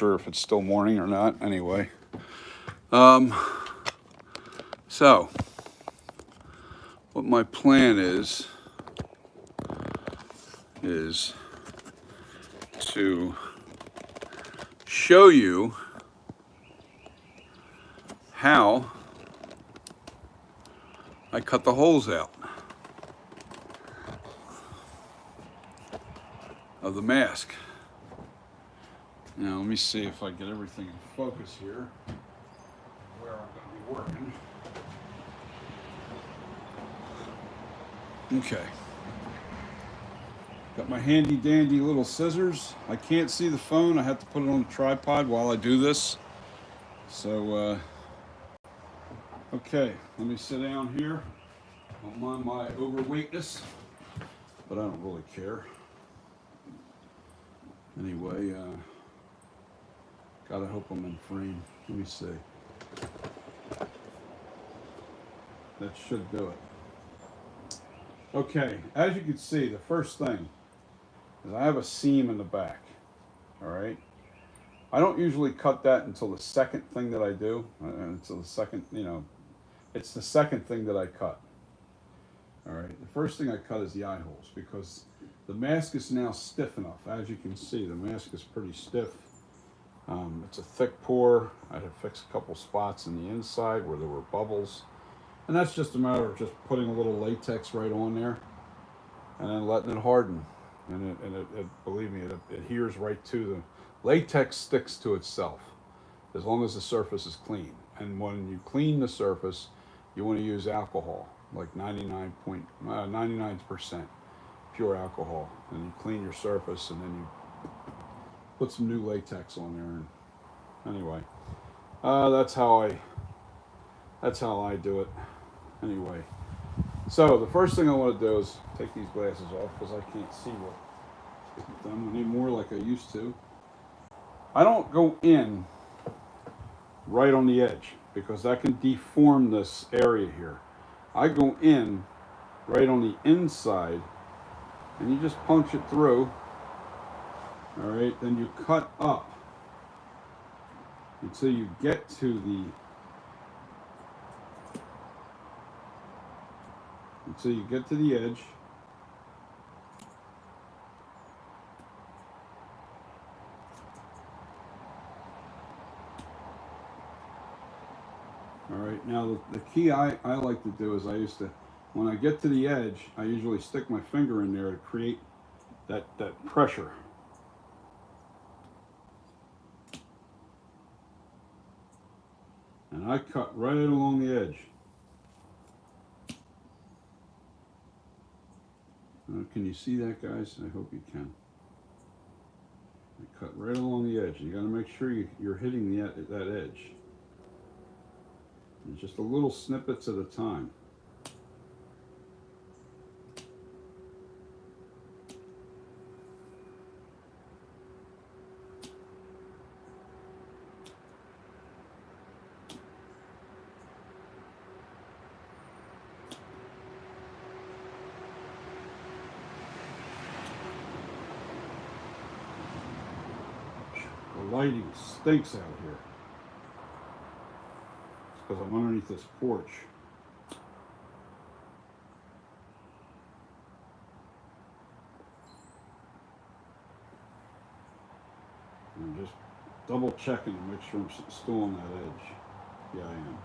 sure if it's still morning or not. Anyway, so what my plan is to show you how I cut the holes out of the mask. Now let me see if I get everything in focus here, where I'm going to be working. Okay. Got my handy dandy little scissors. I can't see the phone. I have to put it on a tripod while I do this. So, okay, let me sit down here. Don't mind my overweightness, but I don't really care. Anyway, gotta hope I'm in frame. Let me see. That should do it. Okay, as you can see, the first thing is I have a seam in the back. All right. I don't usually cut that until the second thing that I do. Until the second, it's the second thing that I cut. All right. The first thing I cut is the eye holes because the mask is now stiff enough. As you can see, the mask is pretty stiff. It's a thick pour. I had to fix a couple spots in the inside where there were bubbles. And that's just a matter of just putting a little latex right on there and then letting it harden. And it believe me, it adheres right to the latex, sticks to itself as long as the surface is clean. And when you clean the surface, you want to use alcohol, like 99% pure alcohol. And you clean your surface and then you put some new latex on there. And anyway, that's how I do it. Anyway, so the first thing I want to do is take these glasses off because I can't see with them anymore like I used to. I don't go in right on the edge because that can deform this area here. I go in right on the inside and you just punch it through. All right, then you cut up until you get to the edge. All right, now the key I like to do is when I get to the edge, I usually stick my finger in there to create that pressure. And I cut right along the edge. Can you see that, guys? I hope you can. I cut right along the edge. You got to make sure you're hitting that edge. And just a little snippets at a time. The lighting stinks out here. It's because I'm underneath this porch. I'm just double checking to make sure I'm still on that edge. Yeah, I am.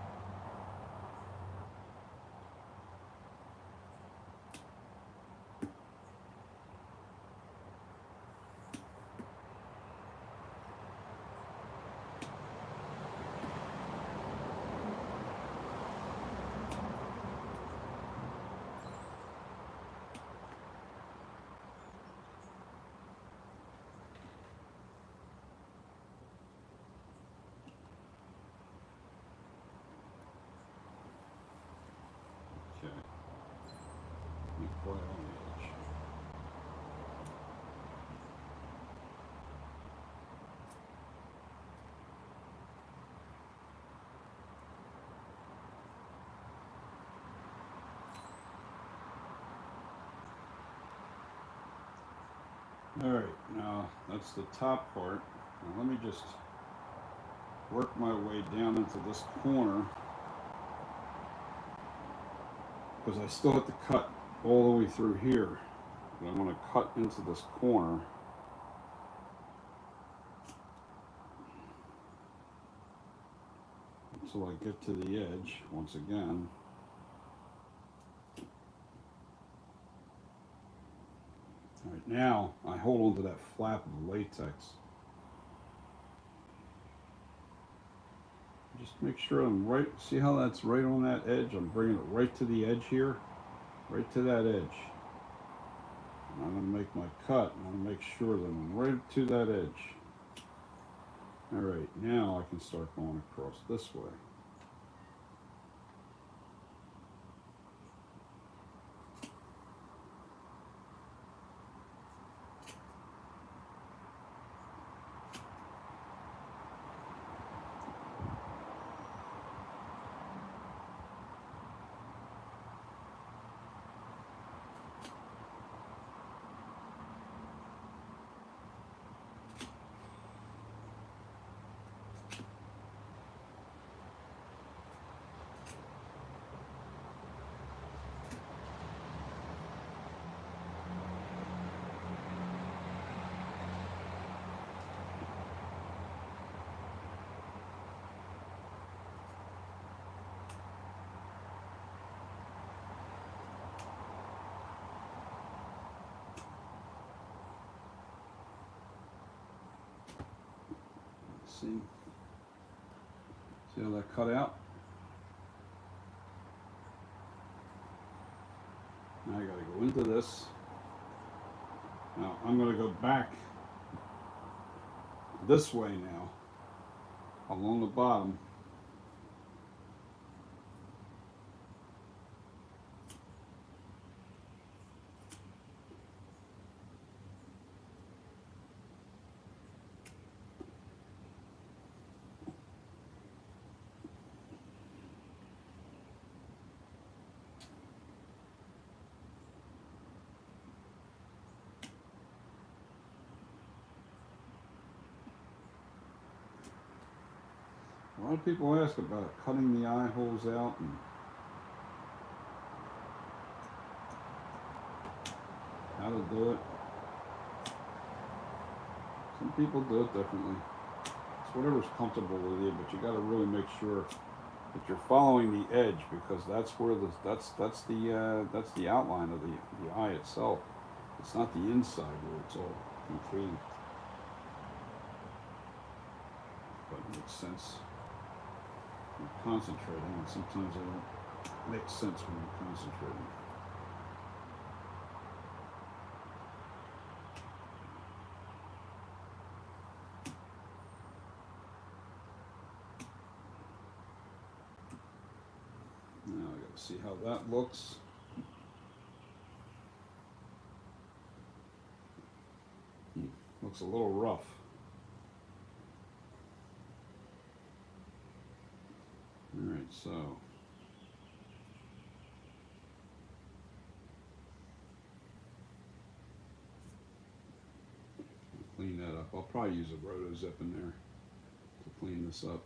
Okay. Let me put it on the edge. All right, now that's the top part. Now let me just work my way down into this corner because I still have to cut all the way through here. But I'm going to cut into this corner. Until I get to the edge once again. All right, now I hold on to that flap of latex. Just make sure I'm right. See how that's right on that edge? I'm bringing it right to the edge here, right to that edge. And I'm going to make my cut. I'm going to make sure that I'm right to that edge. All right, now I can start going across this way. See how that cut out? Now I got to go into this. Now I'm going to go back this way now, along the bottom. A lot of people ask about cutting the eye holes out and how to do it. Some people do it differently. It's whatever's comfortable with you, but you got to really make sure that you're following the edge because that's where that's the outline of the eye itself. It's not the inside where it's all concave. But it makes sense. You're concentrating, and sometimes it don't make sense when you're concentrating. Now I got to see how that looks. Looks a little rough. All right, so clean that up. I'll probably use a roto zip in there to clean this up.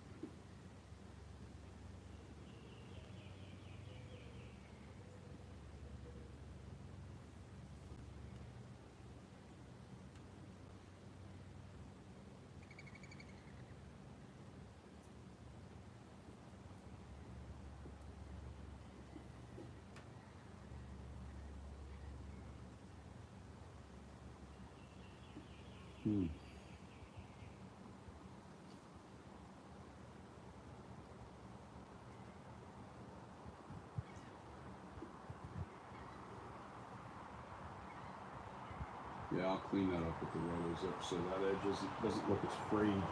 Yeah, I'll clean that up with the roto zip so that edge doesn't look as frayed.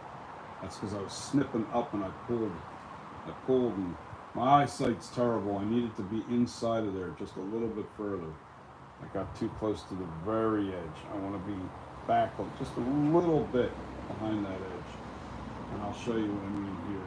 That's because I was snipping up and I pulled, and my eyesight's terrible. I needed to be inside of there just a little bit further. I got too close to the very edge. I want to be back just a little bit behind that edge. And I'll show you what I mean here.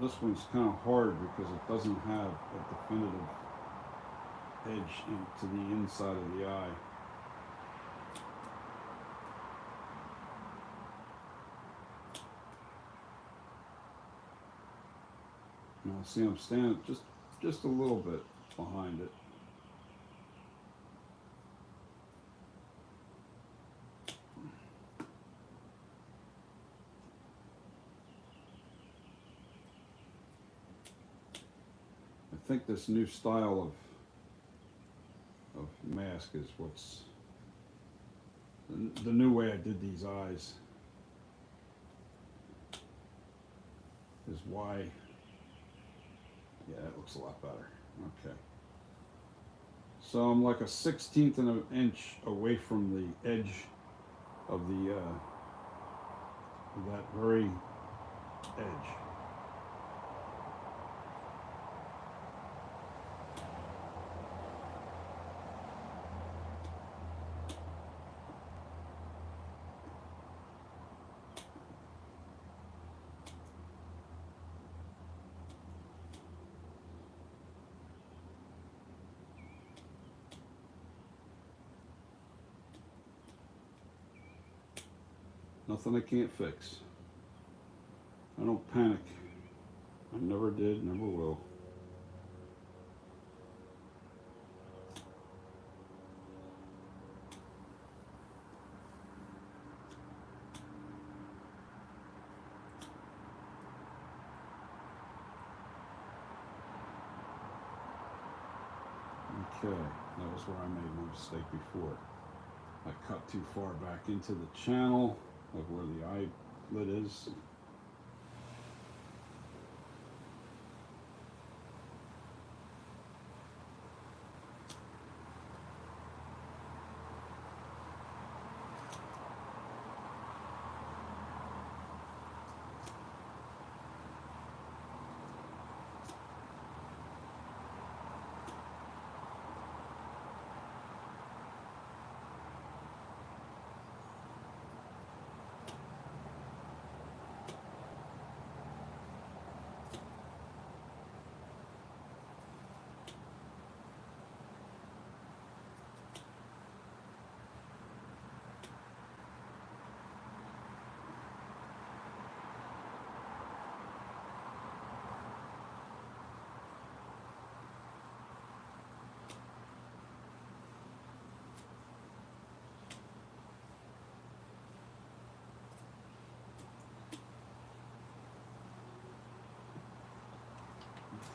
this one's kind of hard because it doesn't have a definitive edge into the inside of the eye. Now see, I'm standing just a little bit behind it. I think this new style of mask is what's the new way I did these eyes is why. Yeah, that looks a lot better. Okay. So I'm like a 1/16 of an inch away from the edge of the of that very edge. Nothing I can't fix. I don't panic. I never did, never will. Okay, that was where I made my mistake before. I cut too far back into the channel of where the eyelid is.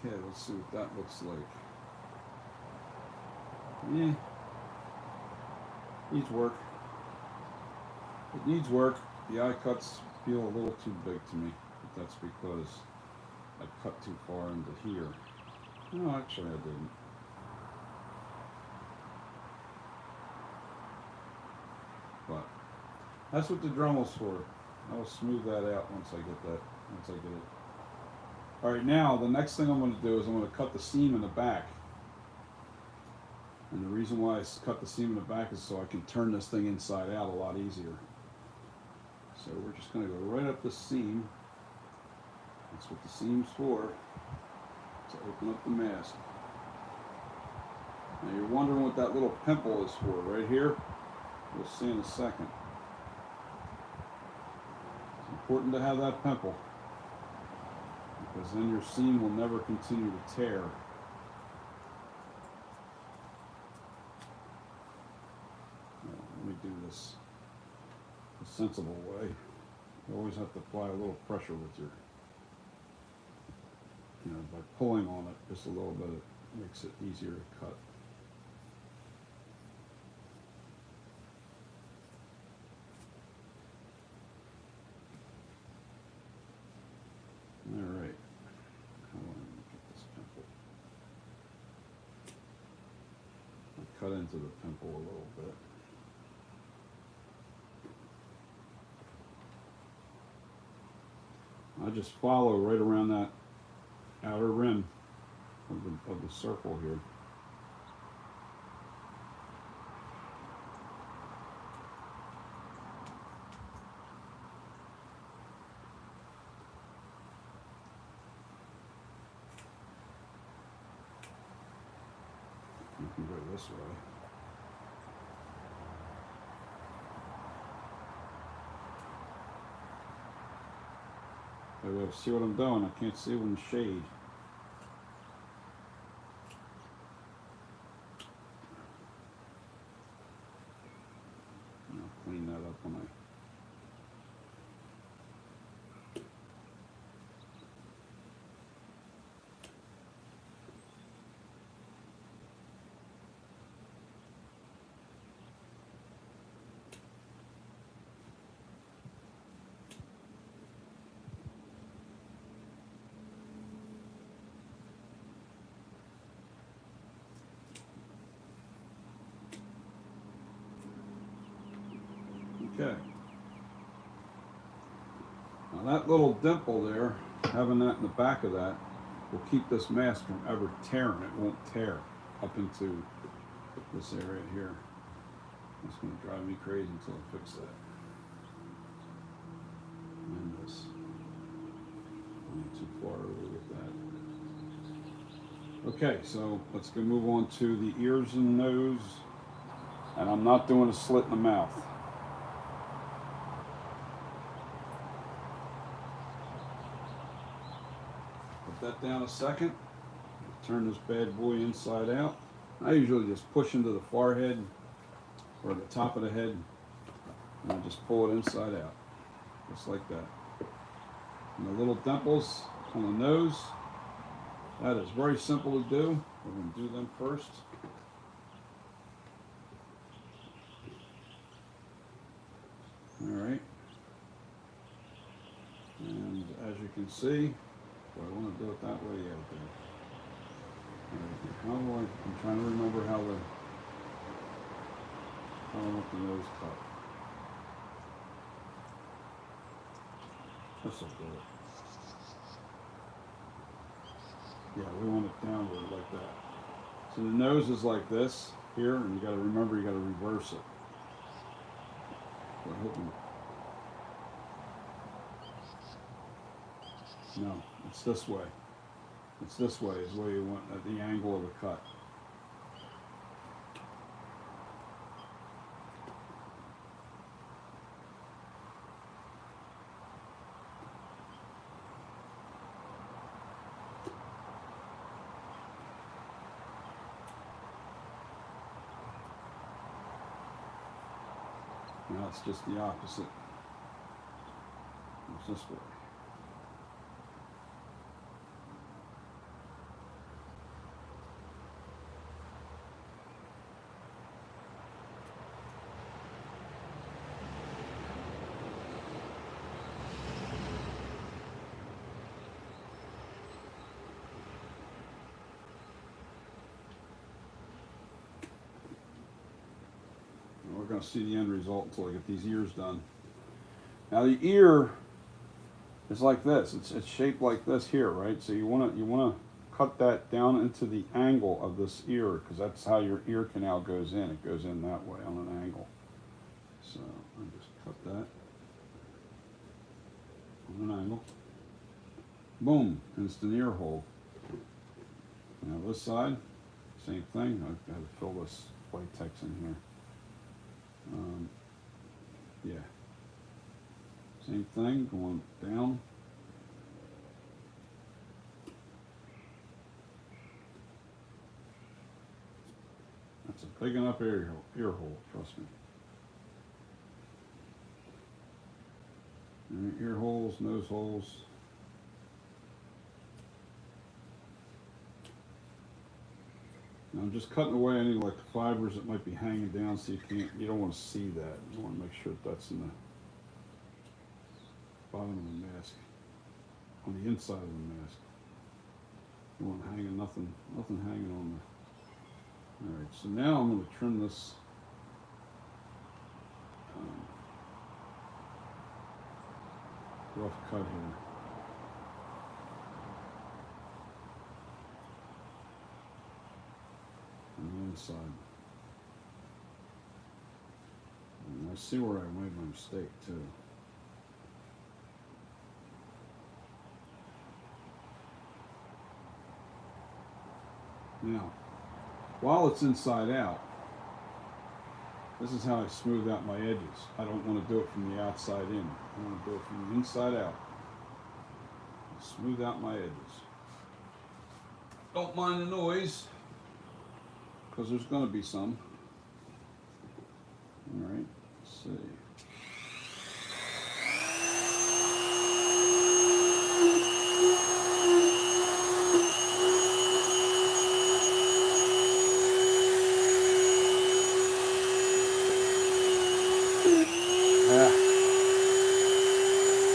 Okay, let's see what that looks like. Yeah, needs work. It needs work. The eye cuts feel a little too big to me, but that's because I cut too far into here. No, actually I didn't. But that's what the Dremel's for. I'll smooth that out once I get it. All right, now the next thing I'm going to do is I'm going to cut the seam in the back. And the reason why I cut the seam in the back is so I can turn this thing inside out a lot easier. So we're just going to go right up the seam. That's what the seam's for, to open up the mask. Now you're wondering what that little pimple is for right here. We'll see in a second. It's important to have that pimple, because then your seam will never continue to tear. Let me do this a sensible way. You always have to apply a little pressure with your, by pulling on it just a little bit, it makes it easier to cut. All right. Come on, get this pimple. I cut into the pimple a little bit. I just follow right around that outer rim of the circle here. this way. See what I'm doing? I can't see in the shade. I'll clean that up when I. Okay. Now that little dimple there, having that in the back of that, will keep this mask from ever tearing. It won't tear up into this area here. It's going to drive me crazy until I fix that. And this. Not too far over with that. Okay, so let's go move on to the ears and nose. And I'm not doing a slit in the mouth. Put that down a second. Turn this bad boy inside out. I usually just push into the forehead or the top of the head, and I just pull it inside out, just like that. And the little dimples on the nose, that is very simple to do. We're going to do them first. All right. And as you can see, do I want to do it that way? Yeah, I do. How do I'm trying to remember how I want the nose cut. This will do it. Yeah, we want it downward like that. So the nose is like this here, and you got to remember you got to reverse it. So I hope no, it's this way. It's this way is where you want at the angle of the cut. Now it's just the opposite. It's this way. We're going to see the end result until I get these ears done. Now the ear is like this. It's shaped like this here, right? So you want to cut that down into the angle of this ear, because that's how your ear canal goes in. It goes in that way on an angle. So I'll just cut that on an angle. Boom, instant ear hole. Now this side, same thing. I've got to fill this latex in here. Yeah. Same thing, going down. That's a big enough ear hole, trust me. And ear holes, nose holes. Now I'm just cutting away any like fibers that might be hanging down, so you don't want to see that. You want to make sure that that's in the bottom of the mask, on the inside of the mask. You want hanging nothing hanging on the. All right, so now I'm going to trim this. Rough cut here. On the inside. And I see where I made my mistake too. Now, while it's inside out, this is how I smooth out my edges. I don't want to do it from the outside in. I want to do it from the inside out. Smooth out my edges. Don't mind the noise, because there's going to be some. All right, let's see.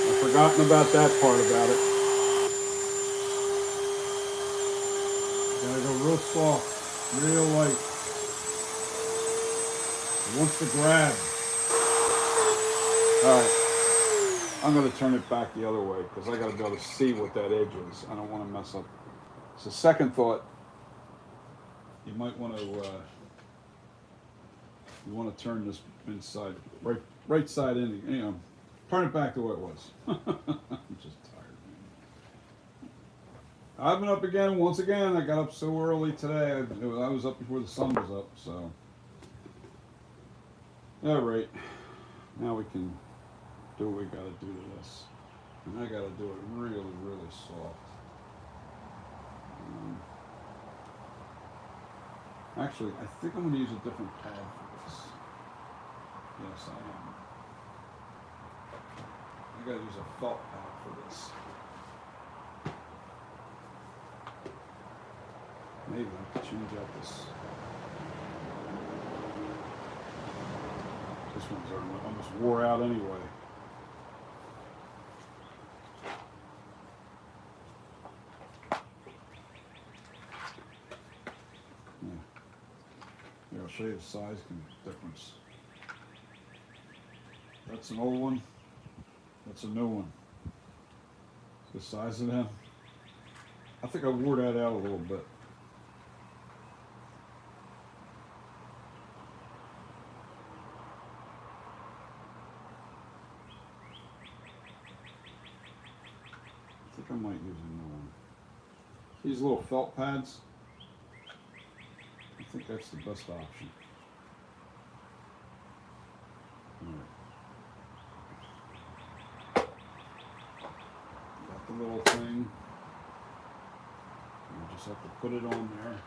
I've forgotten about that part about it. Gotta go real soft, real light. It wants to grab. All right, I'm gonna turn it back the other way because I gotta be able to see what that edge is. I don't want to mess up. So second thought, you might want to turn this inside, right side in. You know, turn it back the way it was. I'm just tired, man. I've been up again once again. I got up so early today. I was up before the sun was up. So, all right, now we can do what we got to do to this, and I got to do it really, really soft. Actually, I think I'm going to use a different pad for this. Yes, I am. I got to use a felt pad for this. Maybe I could change out this. This one's almost wore out anyway. I'll show you the size difference. That's an old one. That's a new one. The size of them. I think I wore that out a little bit. I think I might use a new one. These little felt pads. I think that's the best option. Right. Got the little thing. You just have to put it on there.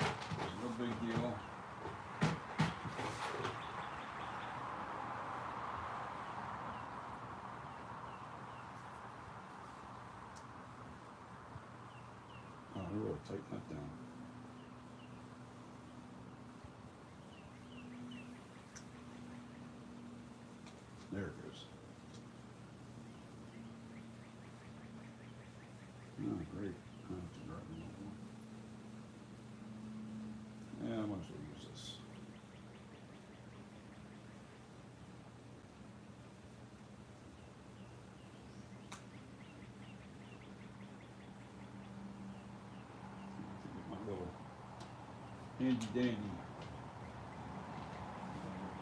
It's no big deal. Oh, I really tighten that down. There it goes. Oh, great. I have to grab another one. Yeah, I might as well use this. Get my little handy dandy.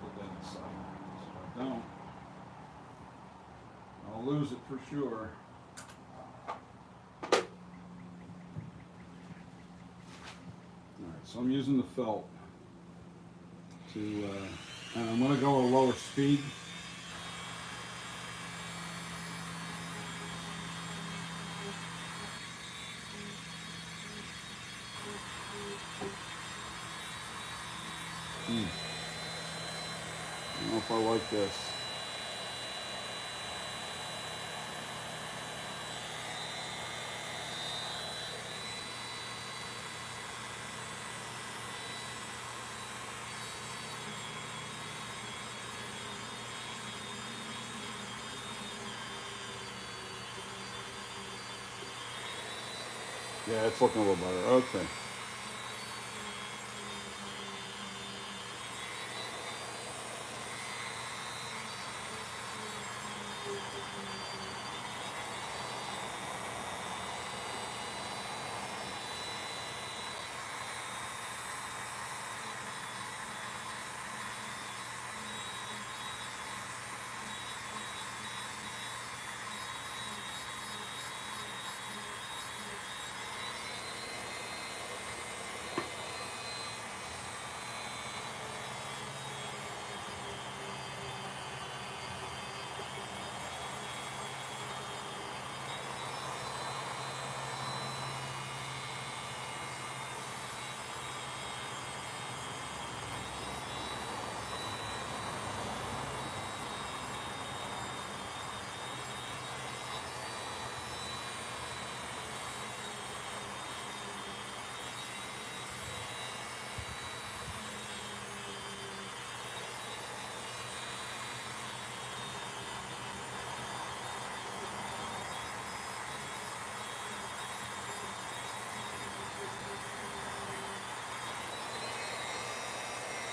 Put that inside. So I don't. I'll lose it for sure. Alright, so I'm using the felt to, and I'm going to go at a lower speed. I don't know if I like this. Yeah, it's looking a little better. Okay.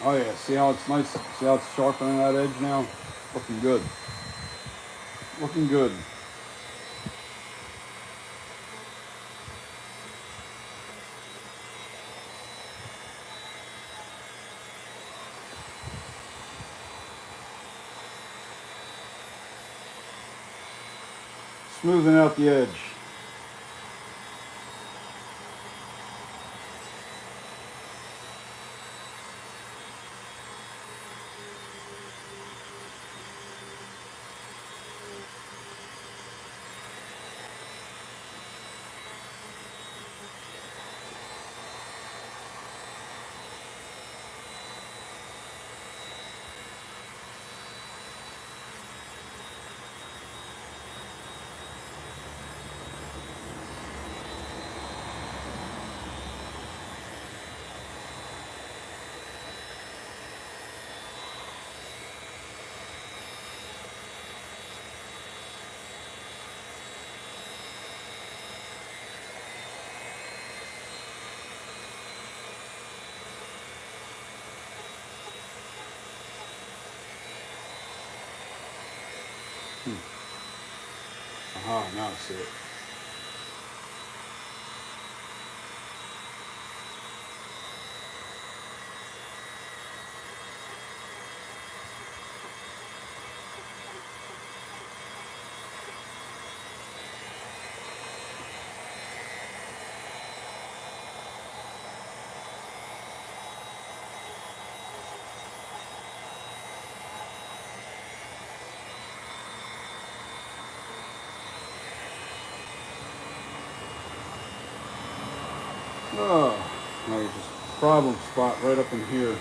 Oh yeah, see how it's nice? See how it's sharpening that edge now? Looking good. Looking good. Smoothing out the edge. Aha, now I see it. Oh, now there's just a problem spot right up in here.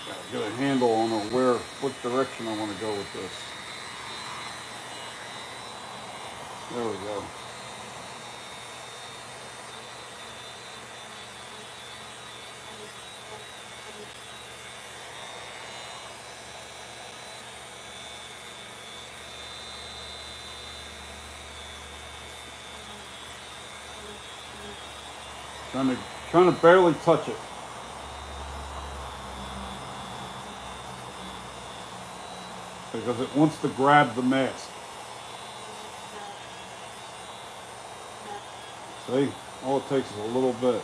Gotta get a handle on what direction I want to go with this. There we go. Trying to barely touch it. Because it wants to grab the mask. See? All it takes is a little bit.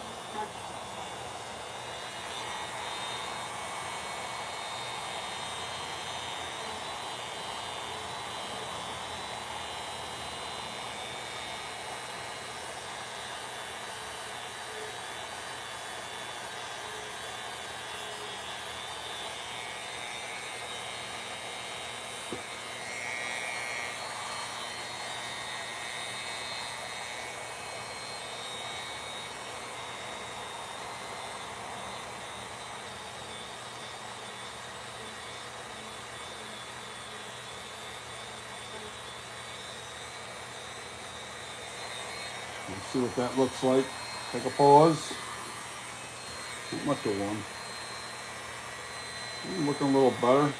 Let's see what that looks like. Take a pause. Not much of one. Looking a little better.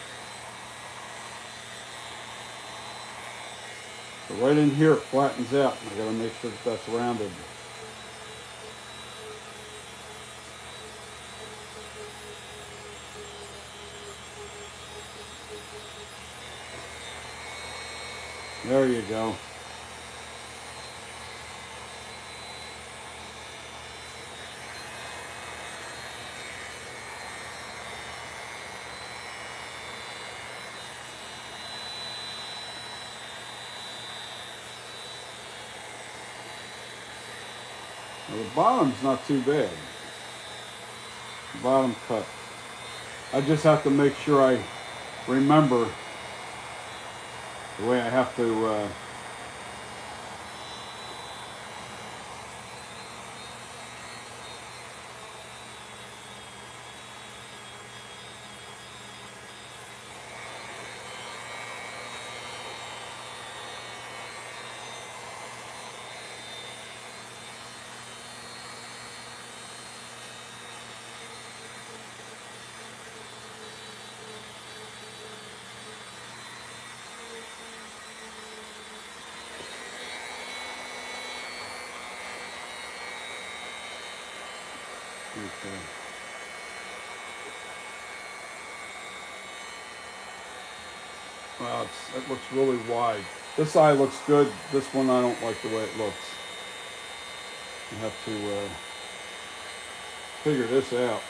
So right in here it flattens out. I gotta make sure that that's rounded. There you go. Now the bottom's not too bad. The bottom cut. I just have to make sure I remember the way I have to Okay. Wow, it looks really wide. This eye looks good. This one I don't like the way it looks. I have to figure this out.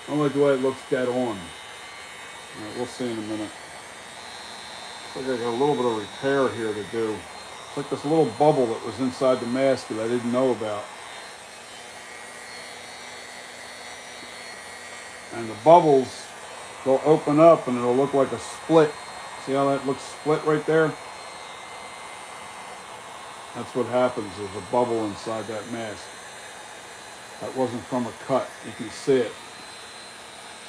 I don't like the way it looks dead on. All right, we'll see in a minute. Looks like I got a little bit of repair here to do. It's like this little bubble that was inside the mask that I didn't know about. And the bubbles, they'll open up and it'll look like a split. See how that looks split right there? That's what happens. There's a bubble inside that mask. That wasn't from a cut. You can see it.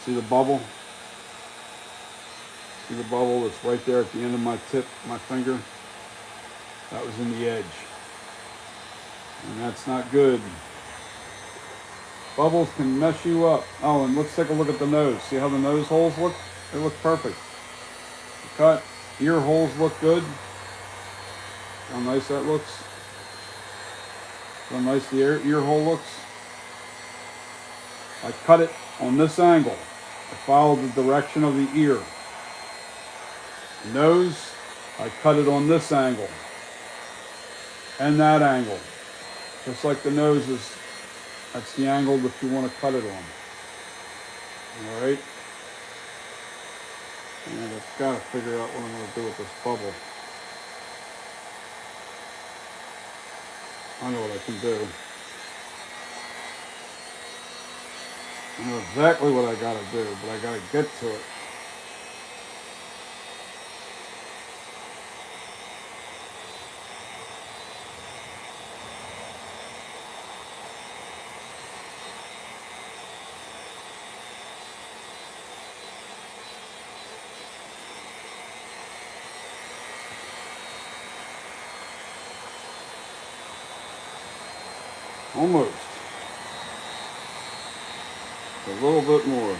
See the bubble? See the bubble that's right there at the end of my tip, my finger? That was in the edge. And that's not good. Bubbles can mess you up. Oh, and let's take a look at the nose. See how the nose holes look? They look perfect. The cut, ear holes look good. How nice that looks. How nice the ear hole looks. I cut it on this angle. I followed the direction of the ear. The nose, I cut it on this angle. And that angle. Just like the nose is, that's the angle that you want to cut it on. Alright? And I've got to figure out what I'm going to do with this bubble. I know what I can do. I know exactly what I got to do, but I got to get to it. Almost. A little bit more.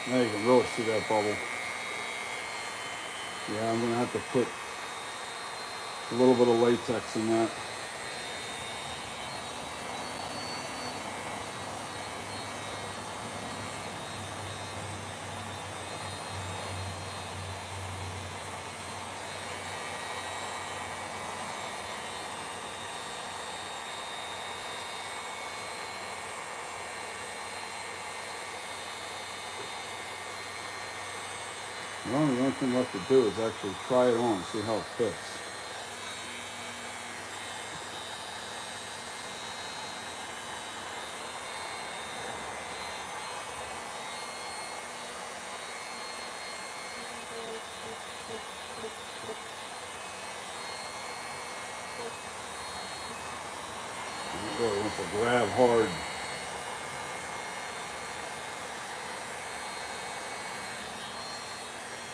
Now you can really see that bubble. Yeah, I'm going to have to put a little bit of latex in that. Well, the only thing left to do is actually try it on, see how it fits. It really wants to grab hard.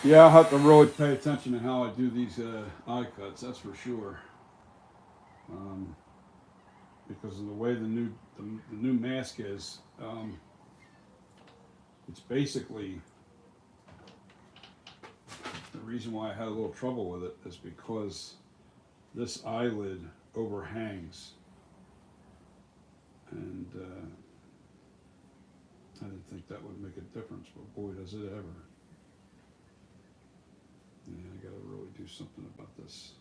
Yeah, I'll have to really pay attention to how I do these eye cuts, that's for sure. Because of the way the new mask is, it's basically the reason why I had a little trouble with it is because this eyelid overhangs, and I didn't think that would make a difference, but boy does it ever. Yeah, I gotta really do something about this.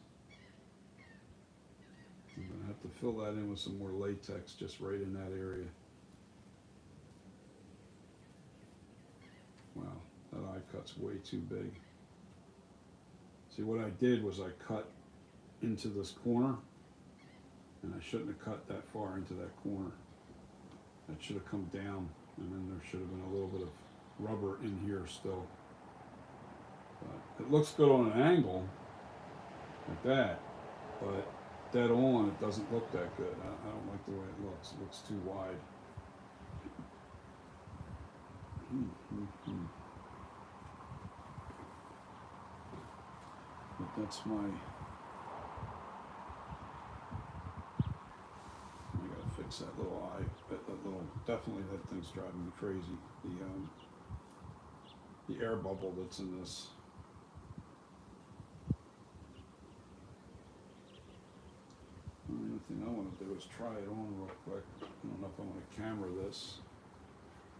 I'm gonna have to fill that in with some more latex just right in that area. Wow, that eye cut's way too big. See, what I did was I cut into this corner, and I shouldn't have cut that far into that corner. That should have come down, and then there should have been a little bit of rubber in here still. But it looks good on an angle, like that, but dead on, it doesn't look that good. I don't like the way it looks. It looks too wide. But that's my It's that little eye, that little, definitely that thing's driving me crazy. The air bubble that's in this. The only thing I want to do is try it on real quick. I don't know if I want to camera this.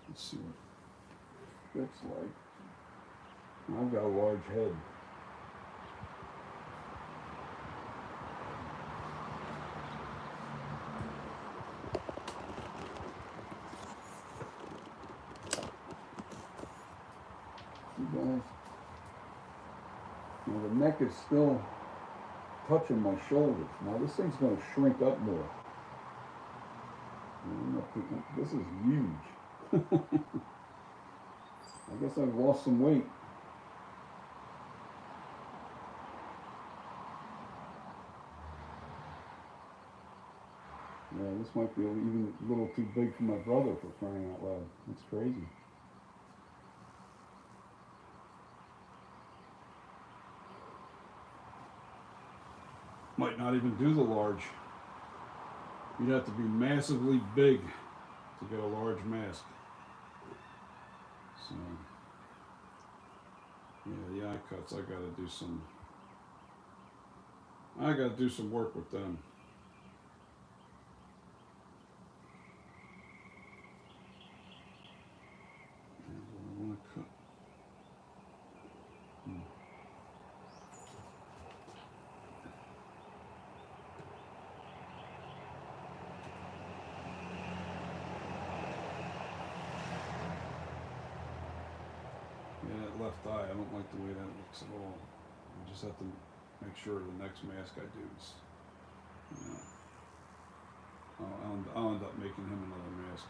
Let's see what it fits like. I've got a large head. You guys, now the neck is still touching my shoulders. Now this thing's going to shrink up more. This is huge. I guess I've lost some weight. Yeah, this might be even a little too big for my brother, for crying out loud. That's crazy. Might not even do the large. You'd have to be massively big to get a large mask. So, yeah, the eye cuts, I gotta do some work with them. I want to cut. Yeah, that left eye, I don't like the way that looks at all. I just have to make sure the next mask I do is, you know, I'll end up making him another mask.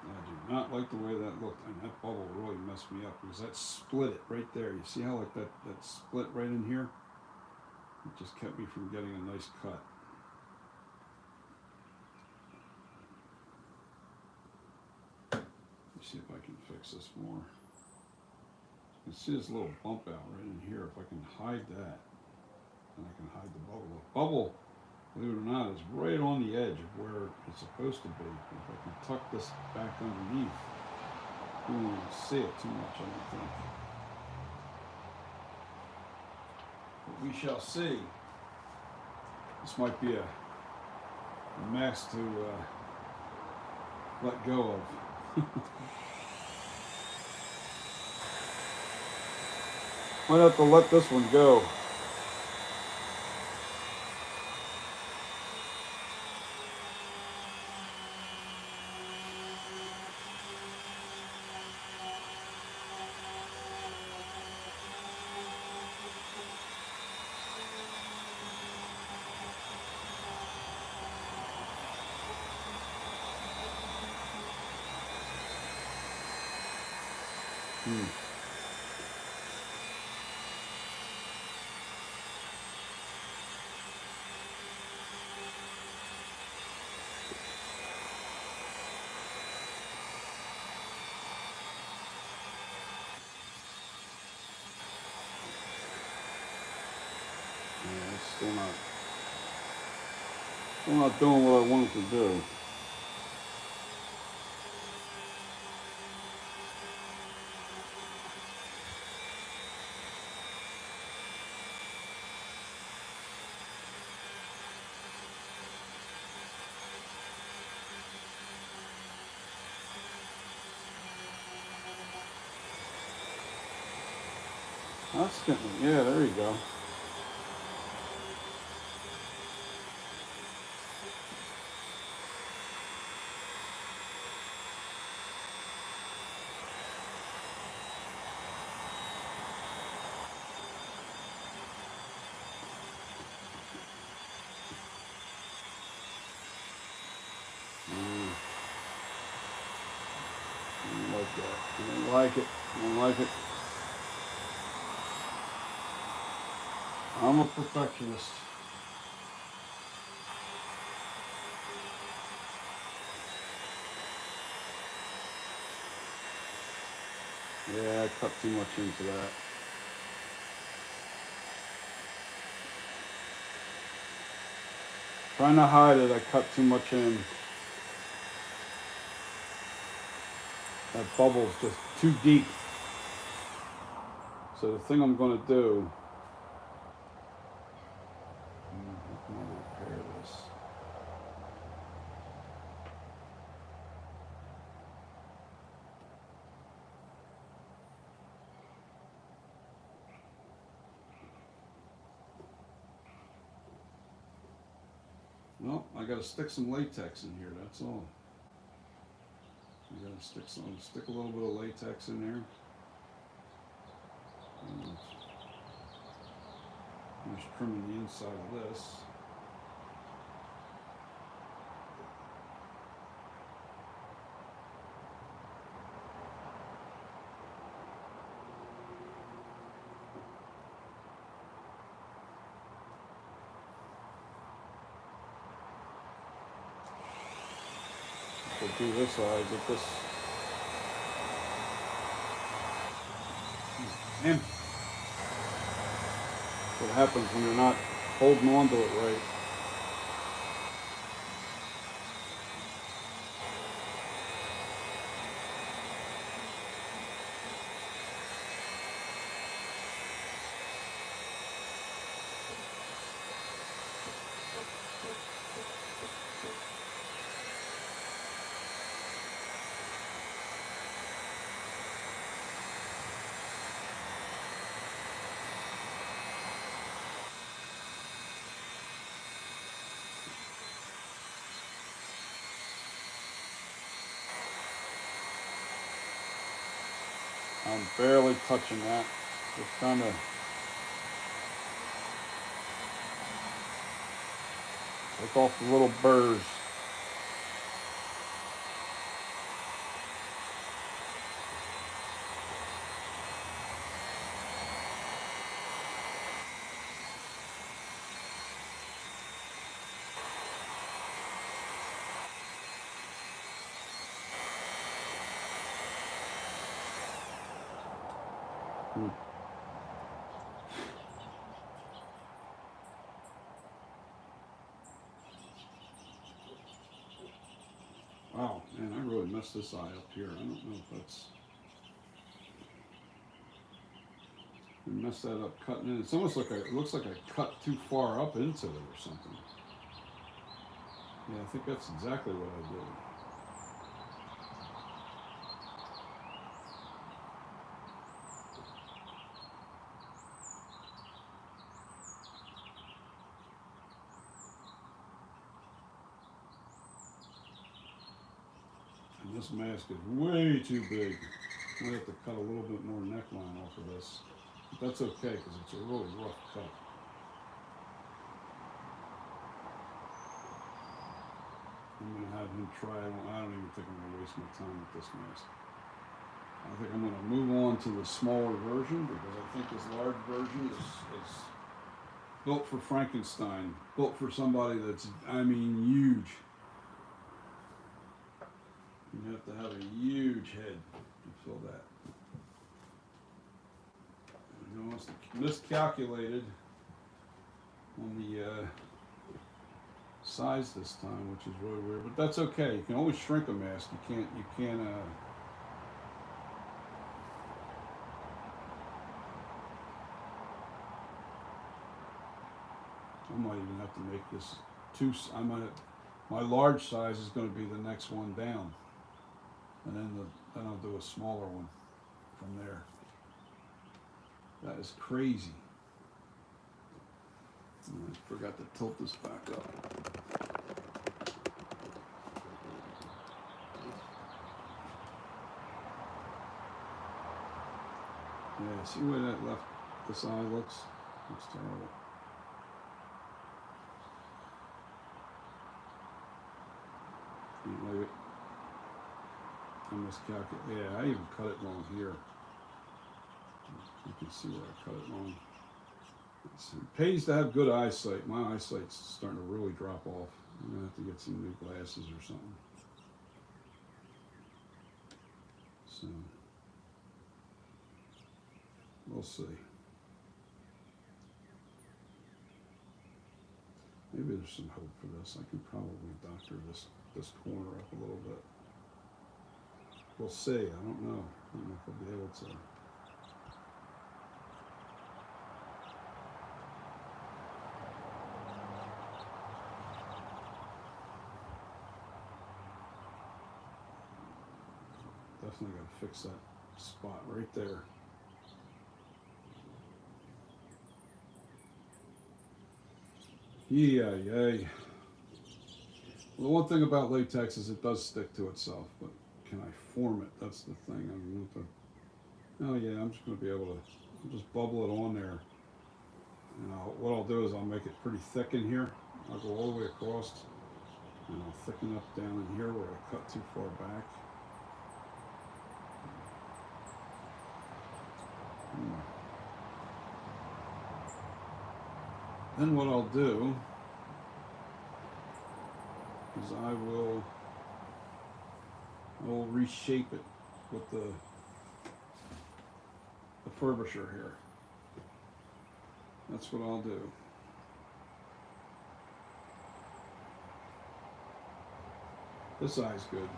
I do not like the way that looked, and that bubble really messed me up because that split it right there. You see how like that split right in here? It just kept me from getting a nice cut. Let's see if I can fix this more. You can see this little bump out right in here. If I can hide that, then I can hide the bubble. The bubble, believe it or not, is right on the edge of where it's supposed to be. If I can tuck this back underneath, you won't see it too much, I don't think. But we shall see. This might be a mask to let go of. Might have to let this one go. Yeah, it's still not doing what I wanted to do. That's getting, yeah, there you go. I don't like that. I don't like it. I don't like it. I'm a perfectionist. Yeah, I cut too much into that. Trying to hide it, I cut too much in. That bubble's just too deep. So the thing I'm going to do, I'm going to repair this. Well, I got to stick some latex in here. That's all. I got to stick a little bit of latex in there. And I'm just trimming the inside of this. We'll do this side, get this. And what happens when you're not holding on to it right. I'm barely touching that. Just trying to take off the little burrs. Wow, man, I really messed this eye up here. I don't know if that's... I messed that up cutting in. It's almost like it looks like I cut too far up into it or something. Yeah, I think that's exactly what I did. And this mask is way too big. I have to cut a little bit more neckline off of this. But that's okay because it's a really rough cut. I'm going to have him try. I don't even think I'm going to waste my time with this mask. I think I'm going to move on to the smaller version because I think this large version is built for Frankenstein. Built for somebody that's, I mean, huge. You have to have a huge head to fill that. You know, it's miscalculated on the size this time, which is really weird. But that's okay. You can always shrink a mask. You can't. I might even have to make this two. My large size is going to be the next one down, and then I'll do a smaller one from there. That is crazy. I forgot to tilt this back up. Yeah, see where that this eye looks? Looks terrible. Like it. I miscalculated. Yeah, I even cut it wrong here. You can see where I cut it wrong. It pays to have good eyesight. My eyesight's starting to really drop off. I'm gonna have to get some new glasses or something. So we'll see. Maybe there's some hope for this. I can probably doctor this corner up a little bit. We'll see. I don't know. I don't know if I'll be able to. Definitely got to fix that spot right there. Yeah, yay. Well, the one thing about latex is it does stick to itself, but can I form it? That's the thing. I mean, oh yeah, I'm just going to be able to I'll just bubble it on there. And what I'll do is I'll make it pretty thick in here. I'll go all the way across, and I'll thicken up down in here where I cut too far back. Then what I'll do is I will reshape it with the furbisher here. That's what I'll do. This eye's good.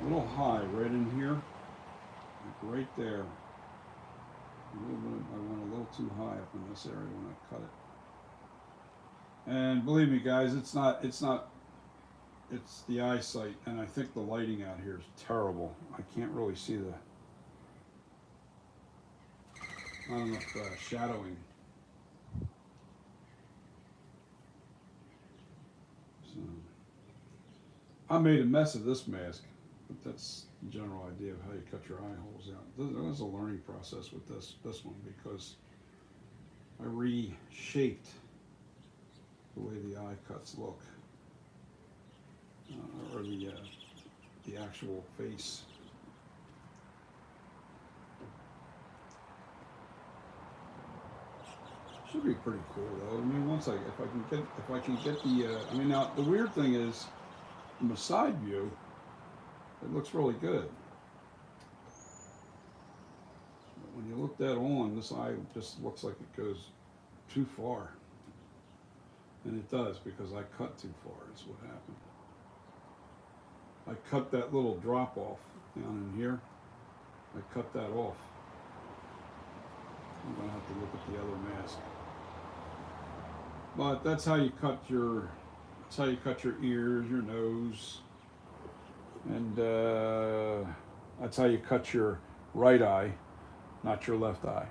A little high right in here, like right there. A little bit, I went a little too high up in this area when I cut it. And believe me, guys, it's the eyesight, and I think the lighting out here is terrible. I can't really see not enough shadowing. So I made a mess of this mask, but that's the general idea of how you cut your eye holes out. There was a learning process with this one because I reshaped the way the eye cuts look, or the actual face. Should be pretty cool though. I mean, if I can get the, I mean, now the weird thing is, from a side view, it looks really good. But when you look that on, this eye just looks like it goes too far. And it does, because I cut too far, is what happened. I cut that little drop off down in here. I cut that off. I'm gonna have to look at the other mask. But that's how you cut your ears, your nose, and that's how you cut your right eye, not your left eye.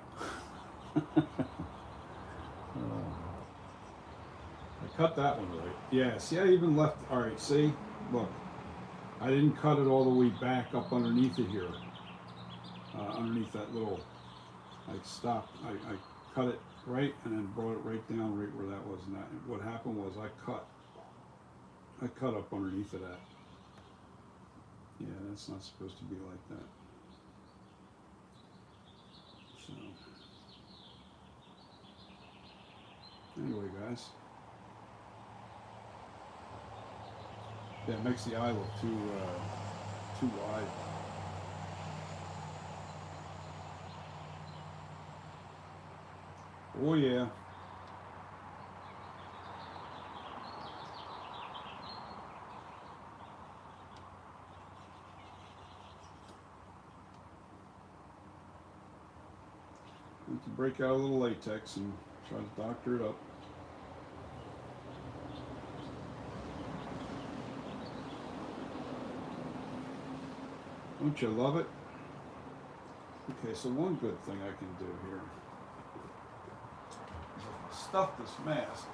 I cut that one right. Yeah, see, I even left, all right, see, look, I didn't cut it all the way back up underneath it here, underneath that little, I stopped, I cut it right and then brought it right down right where that was. And what happened was I cut up underneath of that. Yeah, that's not supposed to be like that. So, anyway, guys. Yeah, it makes the eye look too wide. Oh yeah. Need to break out a little latex and try to doctor it up. Don't you love it? Okay, so one good thing I can do here is I can stuff this mask.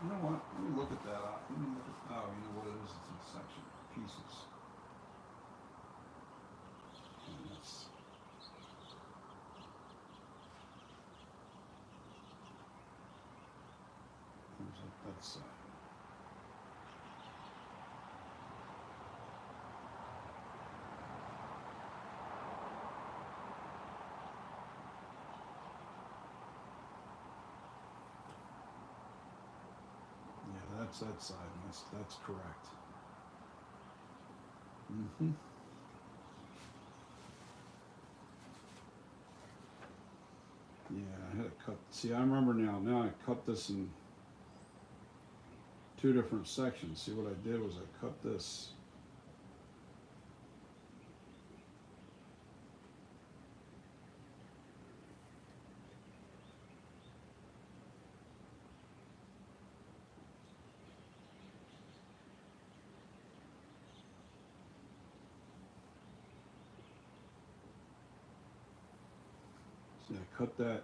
You know what? Let me look at that. Let me look at, oh, you know what it is? It's in section pieces. And that's, comes up that side. That's that side, and that's correct. Mm-hmm. Yeah, I had to cut. See, I remember now. Now I cut this in two different sections. See, what I did was I cut this. See, I cut that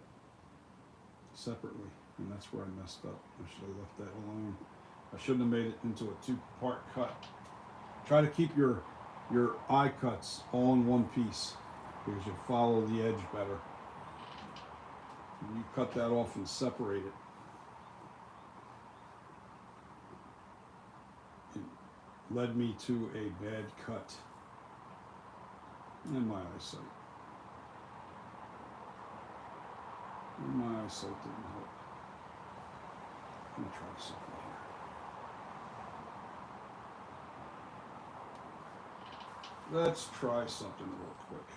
separately, and that's where I messed up. I should have left that alone. I shouldn't have made it into a two-part cut. Try to keep your eye cuts all in one piece because you follow the edge better. And you cut that off and separate it. It led me to a bad cut in my eyesight. And my eyesight didn't help. Let me try something here. Let's try something real quick.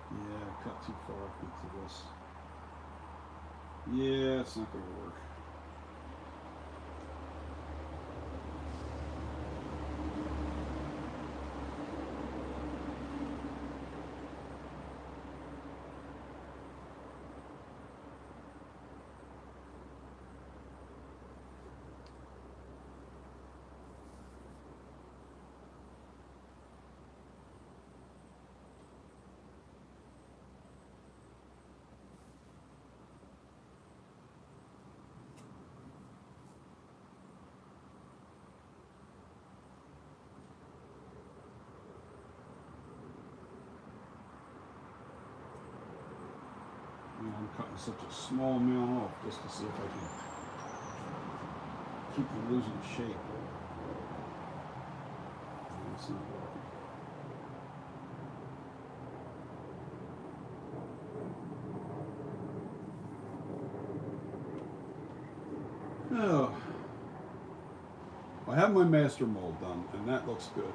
Yeah, I cut too far into this. Yeah, it's not going to work. I'm cutting such a small amount off just to see if I can keep from losing shape. It's not working. Oh, I have my master mold done, and that looks good.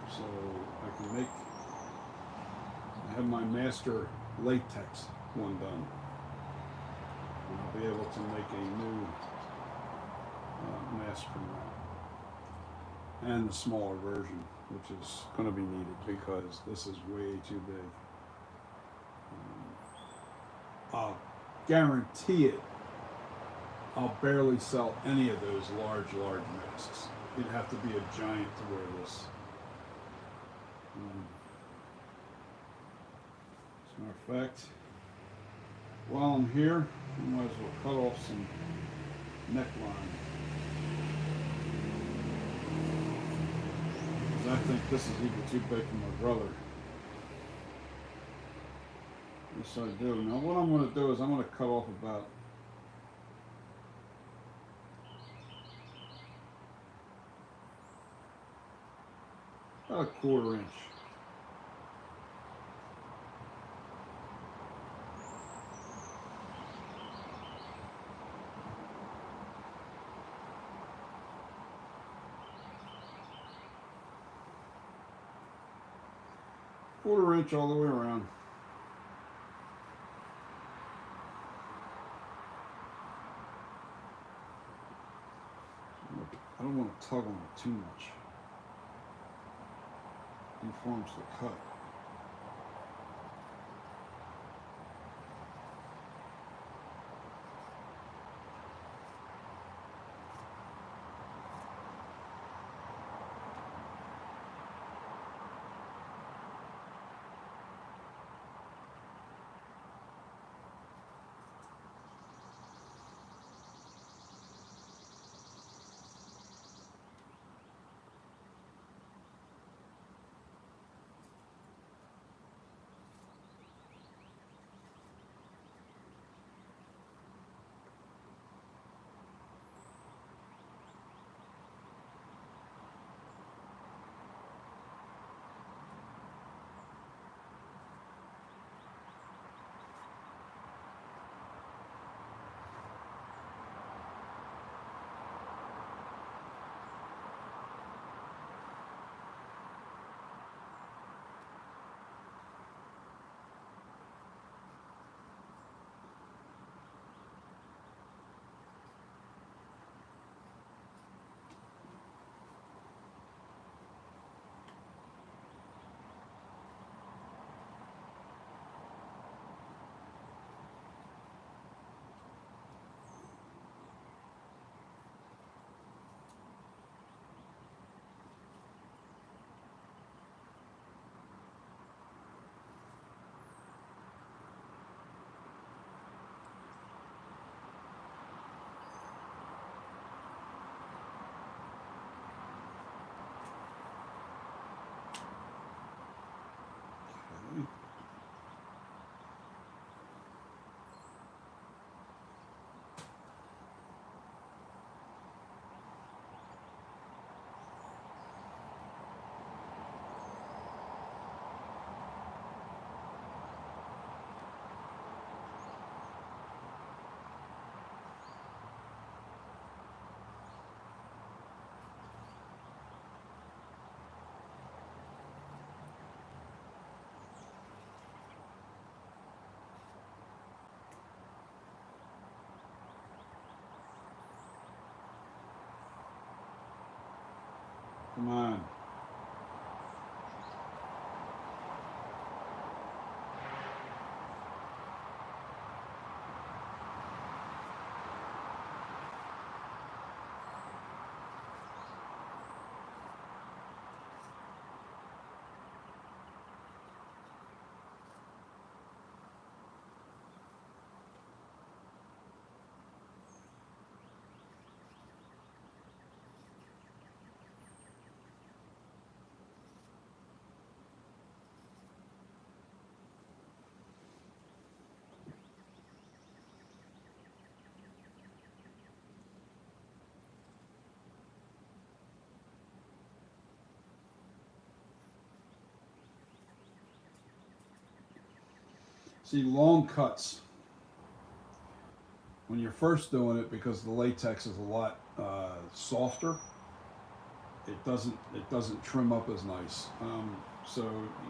So I can make. I have my master latex one done. And I'll be able to make a new mask from that. And the smaller version, which is going to be needed because this is way too big. I'll guarantee it. I'll barely sell any of those large masks. You'd have to be a giant to wear this. As a matter of fact, while I'm here, I might as well cut off some neckline. Because I think this is even too big for my brother. Yes, I do. Now what I'm going to do is I'm going to cut off about a 1/4 inch. 1/4 inch all the way around. I don't want to tug on it too much. Deforms the cut. Okay. Come on. See, long cuts, when you're first doing it, because the latex is a lot softer, it doesn't trim up as nice. So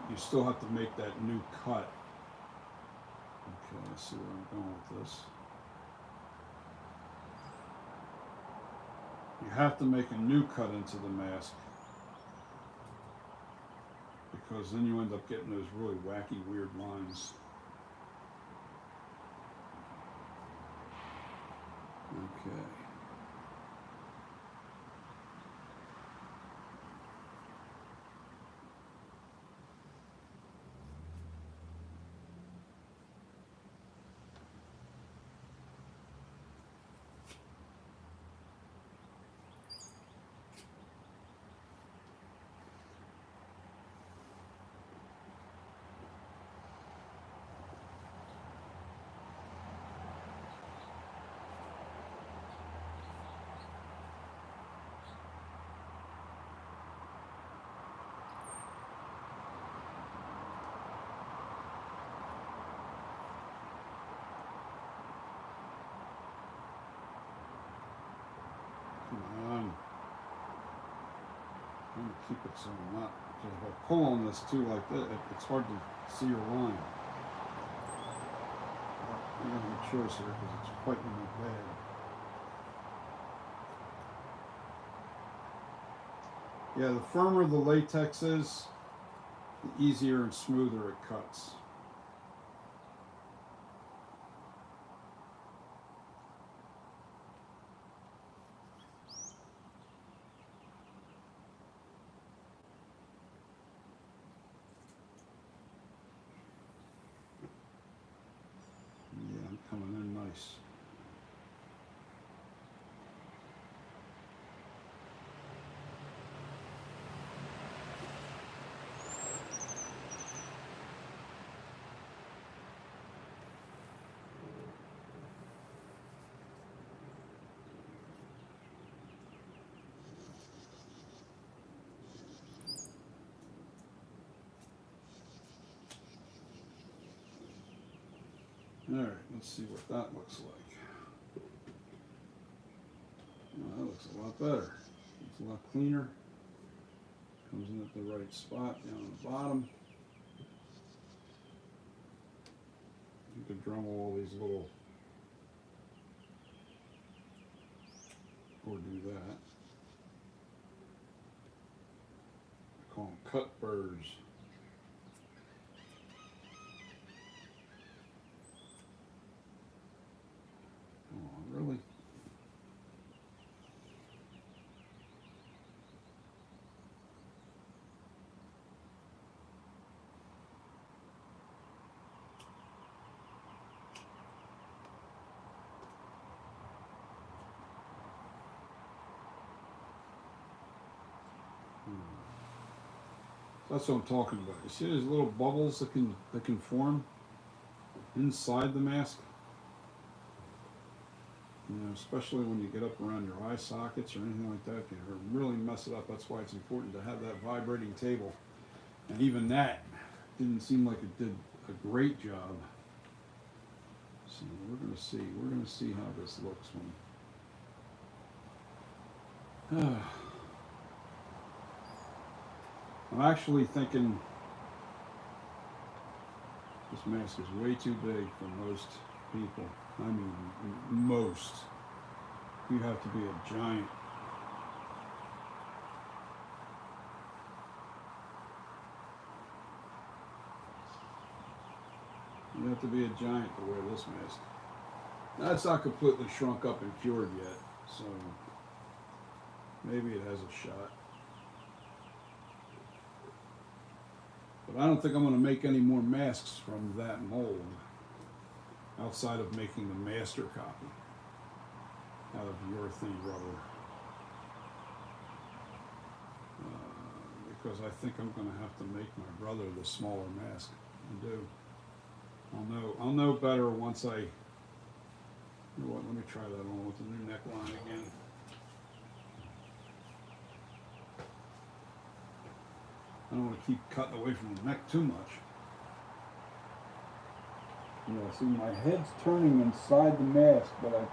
you still have to make that new cut. Okay, let's see where I'm going with this. You have to make a new cut into the mask, because then you end up getting those really wacky, weird lines. Okay. Come on. I'm trying to keep it so I'm not So if I pull on this too like that, it's hard to see your line. I don't have a choice here because it's fighting me bad. Yeah, the firmer the latex is, the easier and smoother it cuts. Yeah, I'm coming in nice. Alright, let's see what that looks like. Oh, that looks a lot better. It's a lot cleaner. Comes in at the right spot down on the bottom. You can Dremel all these little, or do that. I call them cut burrs. Oh, really? That's what I'm talking about. You see those little bubbles that can form inside the mask? You know, especially when you get up around your eye sockets or anything like that, you can really mess it up. That's why it's important to have that vibrating table. And even that didn't seem like it did a great job. So we're gonna see. We're gonna see how this looks when. I'm actually thinking this mask is way too big for most people. I mean, most. You have to be a giant. You have to be a giant to wear this mask. Now, it's not completely shrunk up and cured yet, so maybe it has a shot. But I don't think I'm going to make any more masks from that mold outside of making the master copy out of urethane rubber. Because I think I'm going to have to make my brother the smaller mask and do. I'll know better once I, you know what, let me try that on with the new neckline again. I don't want to keep cutting away from the neck too much. Yeah, see, my head's turning inside the mask, but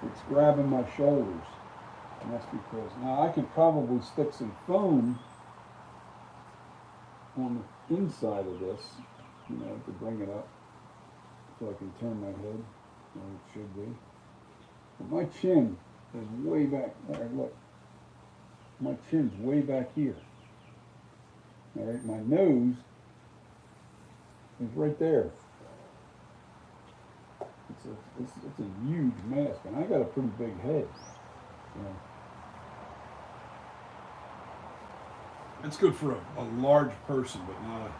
it's grabbing my shoulders. And that's because, now I can probably stick some foam on the inside of this, you know, to bring it up so I can turn my head where it should be. But my chin is way back there, look. My chin's way back here. All right, my nose is right there. It's a huge mask, and I got a pretty big head. You know. It's good for a large person, but not a.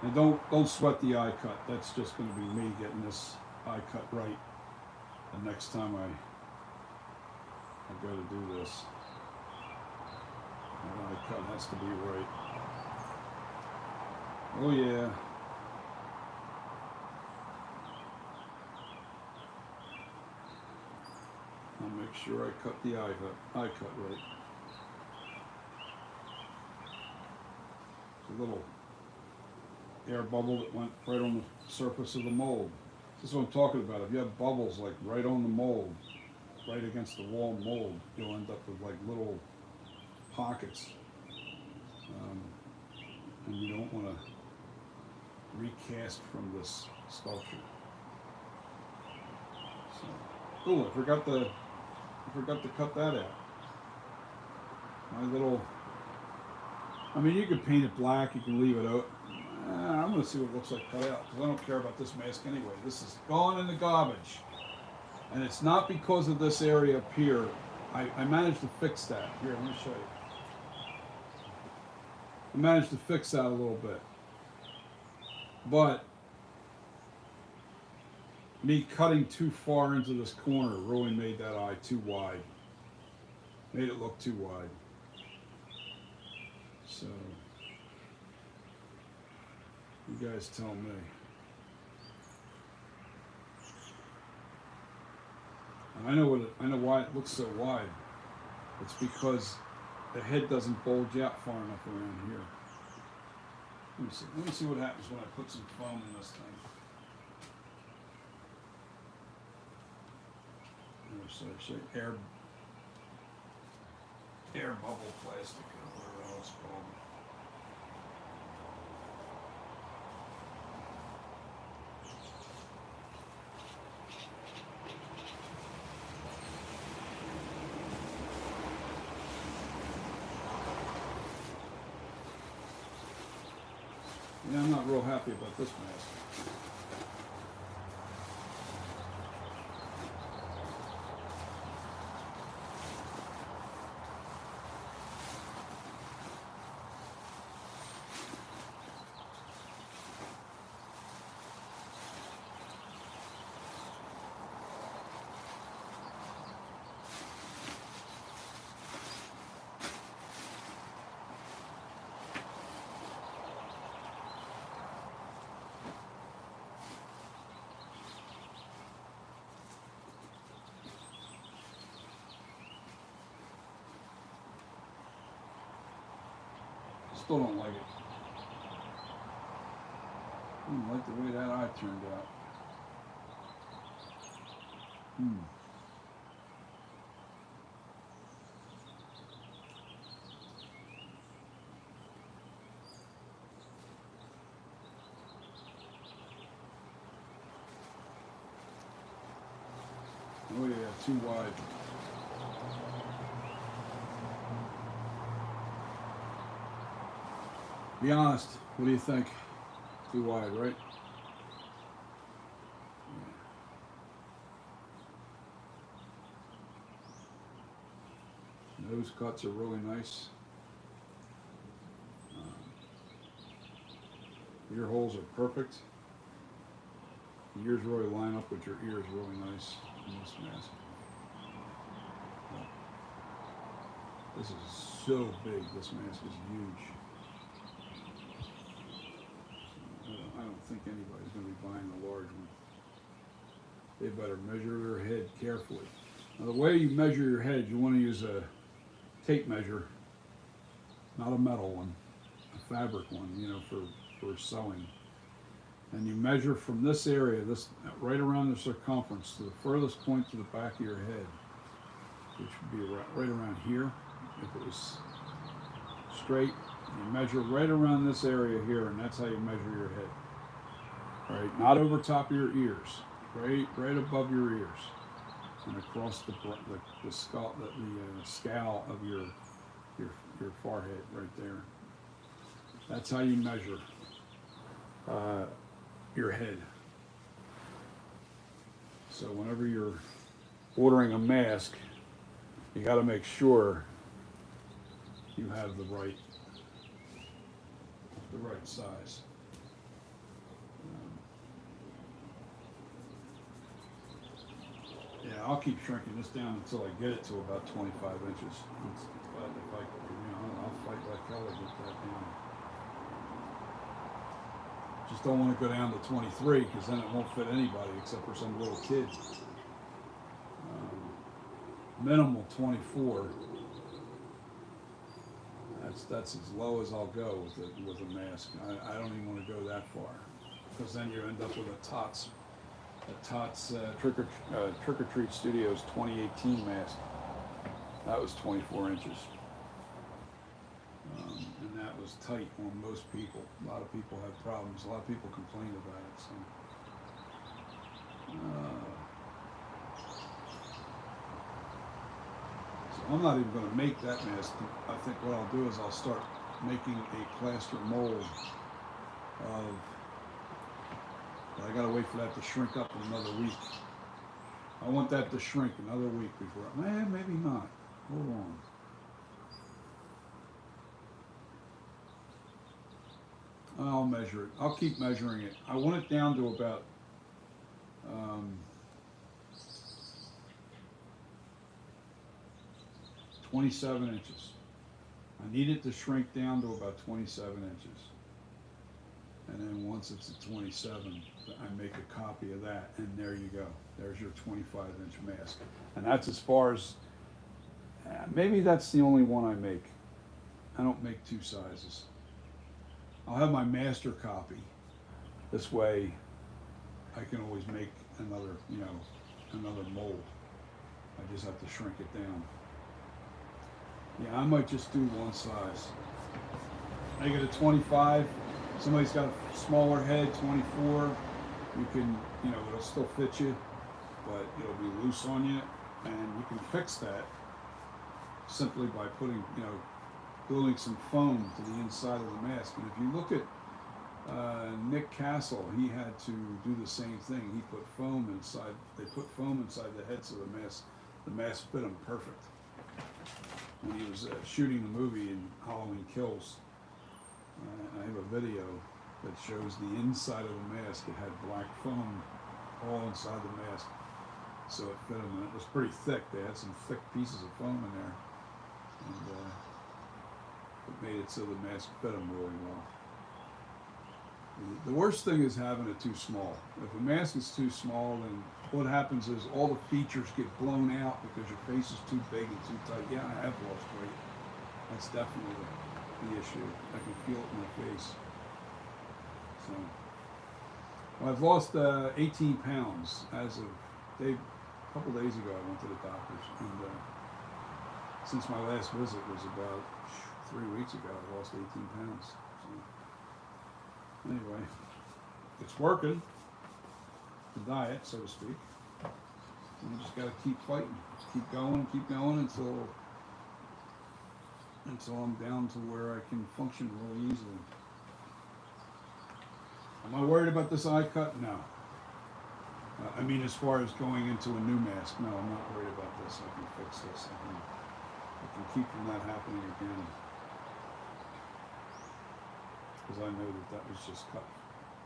And don't sweat the eye cut. That's just going to be me getting this eye cut right the next time I go to do this. That eye cut has to be right. Oh yeah. I'll make sure I cut the eye cut right. It's a little air bubble that went right on the surface of the mold. This is what I'm talking about. If you have bubbles like right on the mold, right against the wall mold, you'll end up with like little pockets. um, and you don't want to recast from this sculpture. So, oh, I forgot to cut that out. My little, I mean, you could paint it black, you can leave it out. I'm going to see what it looks like cut out, because I don't care about this mask anyway. This is gone in the garbage. And it's not because of this area up here. I managed to fix that. Here, let me show you. I managed to fix that a little bit. But me cutting too far into this corner really made that eye too wide. Made it look too wide. So, you guys tell me. And I know why it looks so wide. It's because the head doesn't bulge out far enough around here. Let me see what happens when I put some foam in this thing. So air bubble plastic or whatever else it's called. Yeah, I'm not real happy about this mask. Still don't like it. I don't like the way that eye turned out. Oh yeah, too wide. Be honest, what do you think? Too wide, right? Yeah. Nose cuts are really nice. Ear holes are perfect. The ears really line up with your ears really nice in this mask. This is so big, this mask is huge. I don't think anybody's going to be buying a large one. They better measure their head carefully. Now the way you measure your head, you want to use a tape measure, not a metal one, a fabric one, you know, for sewing. And you measure from this area, this right around the circumference, to the furthest point to the back of your head, which would be right around here. If it was straight, you measure right around this area here, and that's how you measure your head. Right, not over top of your ears, right above your ears, and across the skull, the scowl of your forehead, right there. That's how you measure your head. So whenever you're ordering a mask, you got to make sure you have the right size. Yeah, I'll keep shrinking this down until I get it to about 25 inches. But if I'll fight like hell to get that down. Just don't want to go down to 23 because then it won't fit anybody except for some little kid. Minimal 24. That's as low as I'll go with a mask. I don't even want to go that far because then you end up with a Tots Trick or Treat Studios 2018 mask. That was 24 inches, and that as tight on most people. A lot of people have problems. A lot of people complain about it. So I'm not even going to make that mask. I think what I'll do is I'll start making a plaster mold of. I got to wait for that to shrink up in another week. I want that to shrink another week before. Maybe not. Hold on. I'll measure it. I'll keep measuring it. I want it down to about 27 inches. I need it to shrink down to about 27 inches. And then once it's at 27, I make a copy of that, and there you go. There's your 25-inch mask. And that's as far as, maybe that's the only one I make. I don't make two sizes. I'll have my master copy. This way, I can always make another, another mold. I just have to shrink it down. Yeah, I might just do one size. Make it a 25. Somebody's got a smaller head, 24. You can, it'll still fit you, but it'll be loose on you, and you can fix that simply by putting, gluing some foam to the inside of the mask. And if you look at Nick Castle, he had to do the same thing. He put foam inside. They put foam inside the heads of the mask. The mask fit him perfect. When he was shooting the movie in Halloween Kills, I have a video that shows the inside of the mask. It had black foam all inside the mask, so it fit him. And it was pretty thick. They had some thick pieces of foam in there, and it made it so the mask fit him really well. The worst thing is having it too small. If a mask is too small, then what happens is all the features get blown out because your face is too big and too tight. Yeah, I have lost weight. That's definitely the issue. I can feel it in my face. So, well, I've lost 18 pounds as of a couple days ago. I went to the doctor's, and since my last visit was about 3 weeks ago, I lost 18 pounds. So, anyway, it's working. The diet, so to speak. And you just got to keep fighting, keep going until I'm down to where I can function really easily. Am I worried about this eye cut? No. I mean, as far as going into a new mask, no, I'm not worried about this. I can fix this. I can keep from that happening again. Because I know that was just cut.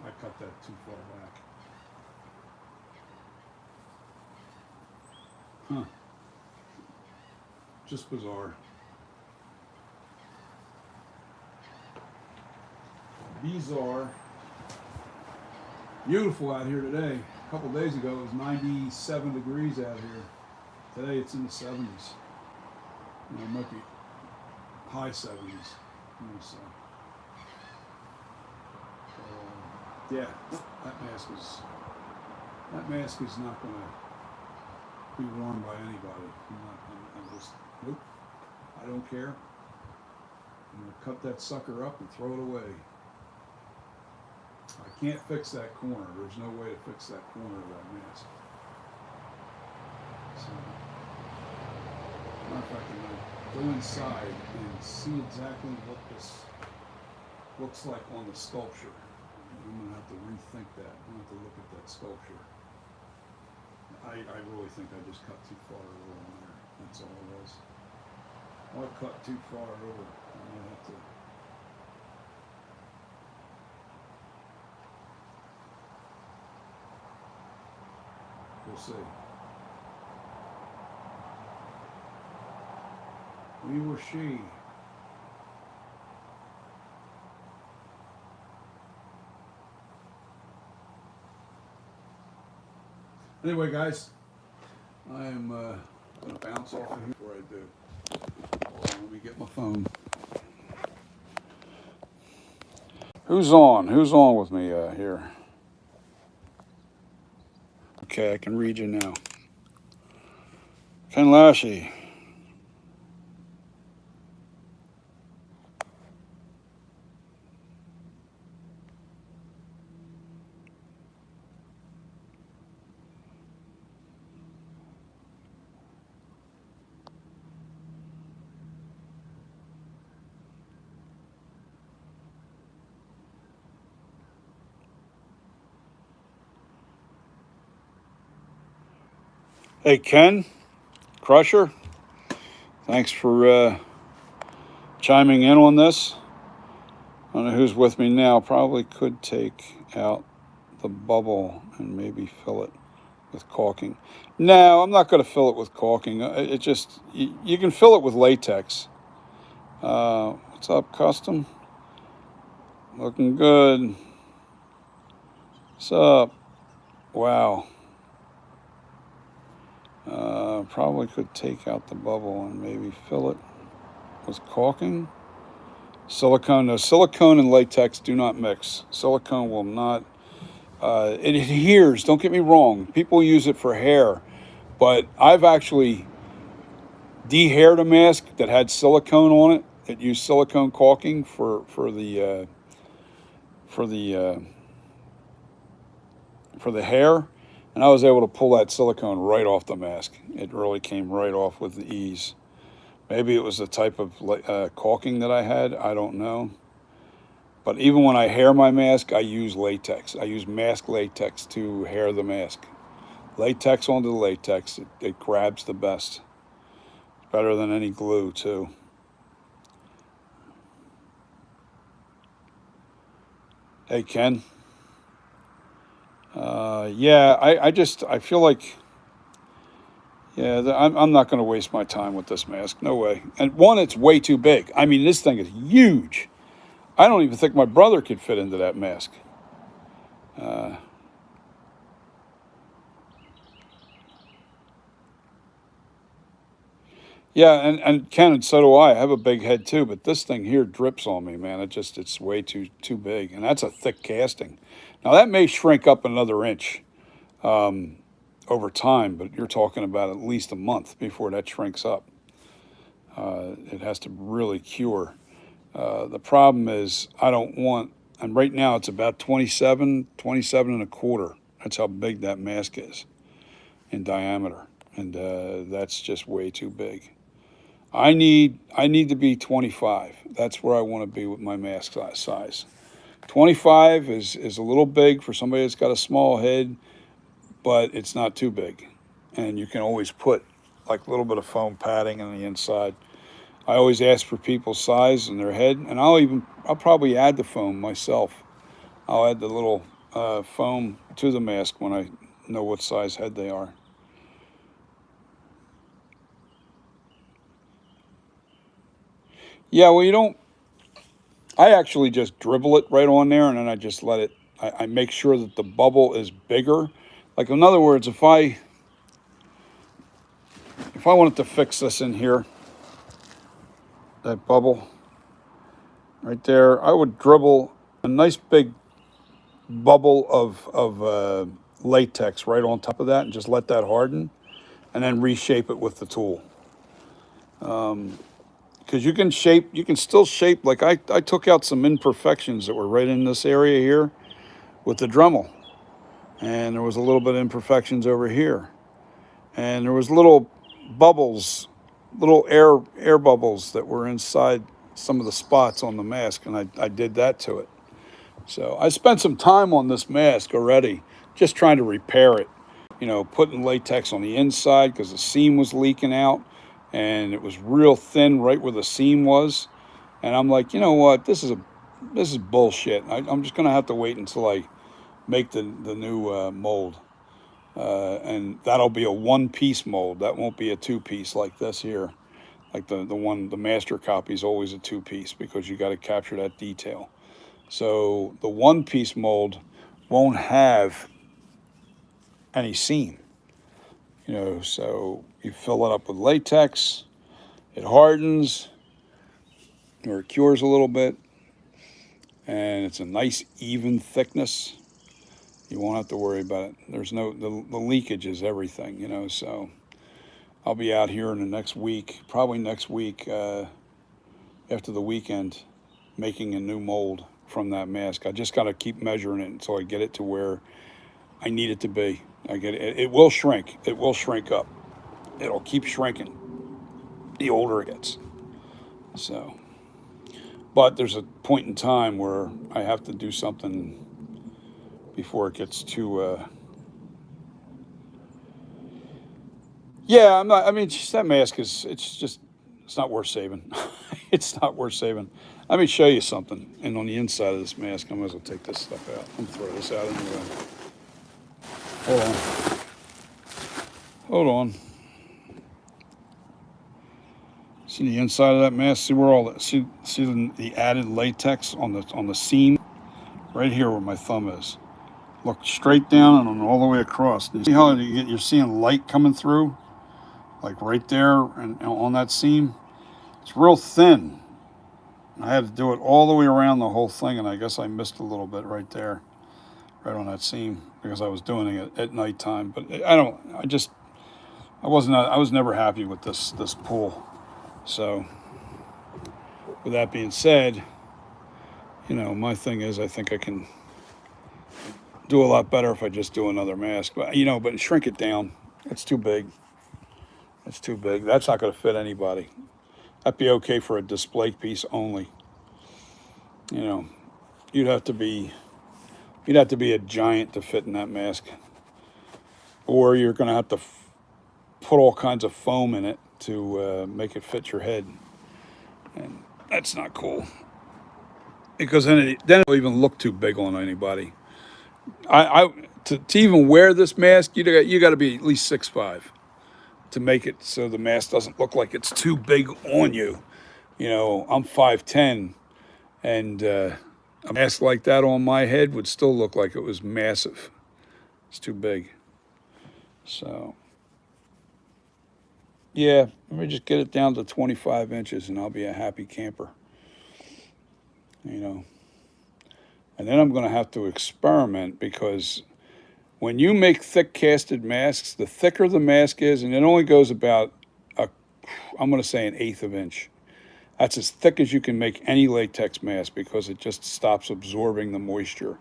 I cut that too far back. Huh. Just bizarre. Bizarre. Beautiful out here today. A couple days ago it was 97 degrees out here. Today it's in the 70s. It might be high 70s. So, yeah, that mask is not going to be worn by anybody. I'm just, nope, I don't care. I'm going to cut that sucker up and throw it away. I can't fix that corner. There's no way to fix that corner of that mask. So, matter of fact, I'm going to go inside and see exactly what this looks like on the sculpture. I'm going to have to rethink that. I'm going to have to look at that sculpture. I really think I just cut too far over on there. That's all it was. I cut too far over. I'm going to have to. We'll see. We will see. Anyway, guys, I am going to bounce off of here before I do. Hold on, let me get my phone. Who's on? Who's on with me here? Okay, I can read you now. Ken Lashy. Hey, Ken, Crusher, thanks for chiming in on this. I don't know who's with me now. Probably could take out the bubble and maybe fill it with caulking. No, I'm not going to fill it with caulking. It just, you can fill it with latex. What's up, Custom? Looking good. What's up? Wow. Probably could take out the bubble and maybe fill it with caulking. Silicone, no, silicone and latex do not mix. Silicone will not, it adheres, don't get me wrong. People use it for hair, but I've actually de-haired a mask that had silicone on it, that used silicone caulking for the hair, and I was able to pull that silicone right off the mask. It really came right off with ease. Maybe it was the type of caulking that I had. I don't know. But even when I hair my mask, I use latex. I use mask latex to hair the mask. Latex onto the latex. It grabs the best. Better than any glue, too. Hey, Ken. Yeah, I feel like, yeah, I'm not going to waste my time with this mask. No way. And one, it's way too big. I mean, this thing is huge. I don't even think my brother could fit into that mask. Uh, yeah, and Ken, and so do I. I have a big head too, but this thing here drips on me, man. It's way too big, and that's a thick casting. Now that may shrink up another inch over time, but you're talking about at least a month before that shrinks up. It has to really cure. The problem is I don't want, and right now it's about 27 and a quarter. That's how big that mask is in diameter, and that's just way too big. I need to be 25. That's where I want to be with my mask size. 25 is a little big for somebody that's got a small head, but it's not too big, and you can always put like a little bit of foam padding on the inside. I always ask for people's size and their head, and I'll probably add the foam myself. I'll add the little foam to the mask when I know what size head they are. Yeah, well, you don't. I actually just dribble it right on there, and then I just let it. I make sure that the bubble is bigger. Like in other words, if I wanted to fix this in here, that bubble right there, I would dribble a nice big bubble of latex right on top of that, and just let that harden, and then reshape it with the tool. Because you can still shape. Like I took out some imperfections that were right in this area here with the Dremel, and there was a little bit of imperfections over here, and there was little bubbles, little air bubbles that were inside some of the spots on the mask, and I did that to it. So I spent some time on this mask already, just trying to repair it. Putting latex on the inside because the seam was leaking out, and it was real thin right where the seam was. And I'm like, you know what? This is bullshit. I'm just gonna have to wait until I make the new mold, and that'll be a one-piece mold. That won't be a two-piece like this here. Like the master copy is always a two-piece because you got to capture that detail. So the one-piece mold won't have any seam. So you fill it up with latex, it hardens or it cures a little bit, and it's a nice even thickness. You won't have to worry about it. There's the leakage is everything. So I'll be out here in the next week, probably next week after the weekend, making a new mold from that mask. I just got to keep measuring it until I get it to where I need it to be. I get it. It will shrink. It will shrink up. It'll keep shrinking the older it gets. So, but there's a point in time where I have to do something before it gets too Yeah, I'm not. I mean, just that mask is. It's just. It's not worth saving. It's not worth saving. Let me show you something. And on the inside of this mask, I might as well take this stuff out. I'm gonna throw this out anyway. Hold on. Hold on. See the inside of that mask? See where all that? See the added latex on the seam right here where my thumb is. Look straight down and all the way across. You see how you're seeing light coming through, like right there and on that seam. It's real thin. I had to do it all the way around the whole thing, and I guess I missed a little bit right there, right on that seam, because I was doing it at nighttime. But I don't. I wasn't. I was never happy with this pull. So, with that being said, my thing is I think I can do a lot better if I just do another mask. But shrink it down. It's too big. It's too big. That's not going to fit anybody. That'd be okay for a display piece only. You know, you'd have to be a giant to fit in that mask, or you're going to have to put all kinds of foam in it to make it fit your head, and that's not cool because then it'll even look too big on anybody. To even wear this mask, you got to be at least 6'5" to make it so the mask doesn't look like it's too big on you. I'm 5'10", and a mask like that on my head would still look like it was massive. It's too big. So, yeah, let me just get it down to 25 inches and I'll be a happy camper. And then I'm going to have to experiment because when you make thick casted masks, the thicker the mask is, and it only goes about, I'm going to say an eighth of an inch. That's as thick as you can make any latex mask because it just stops absorbing the moisture.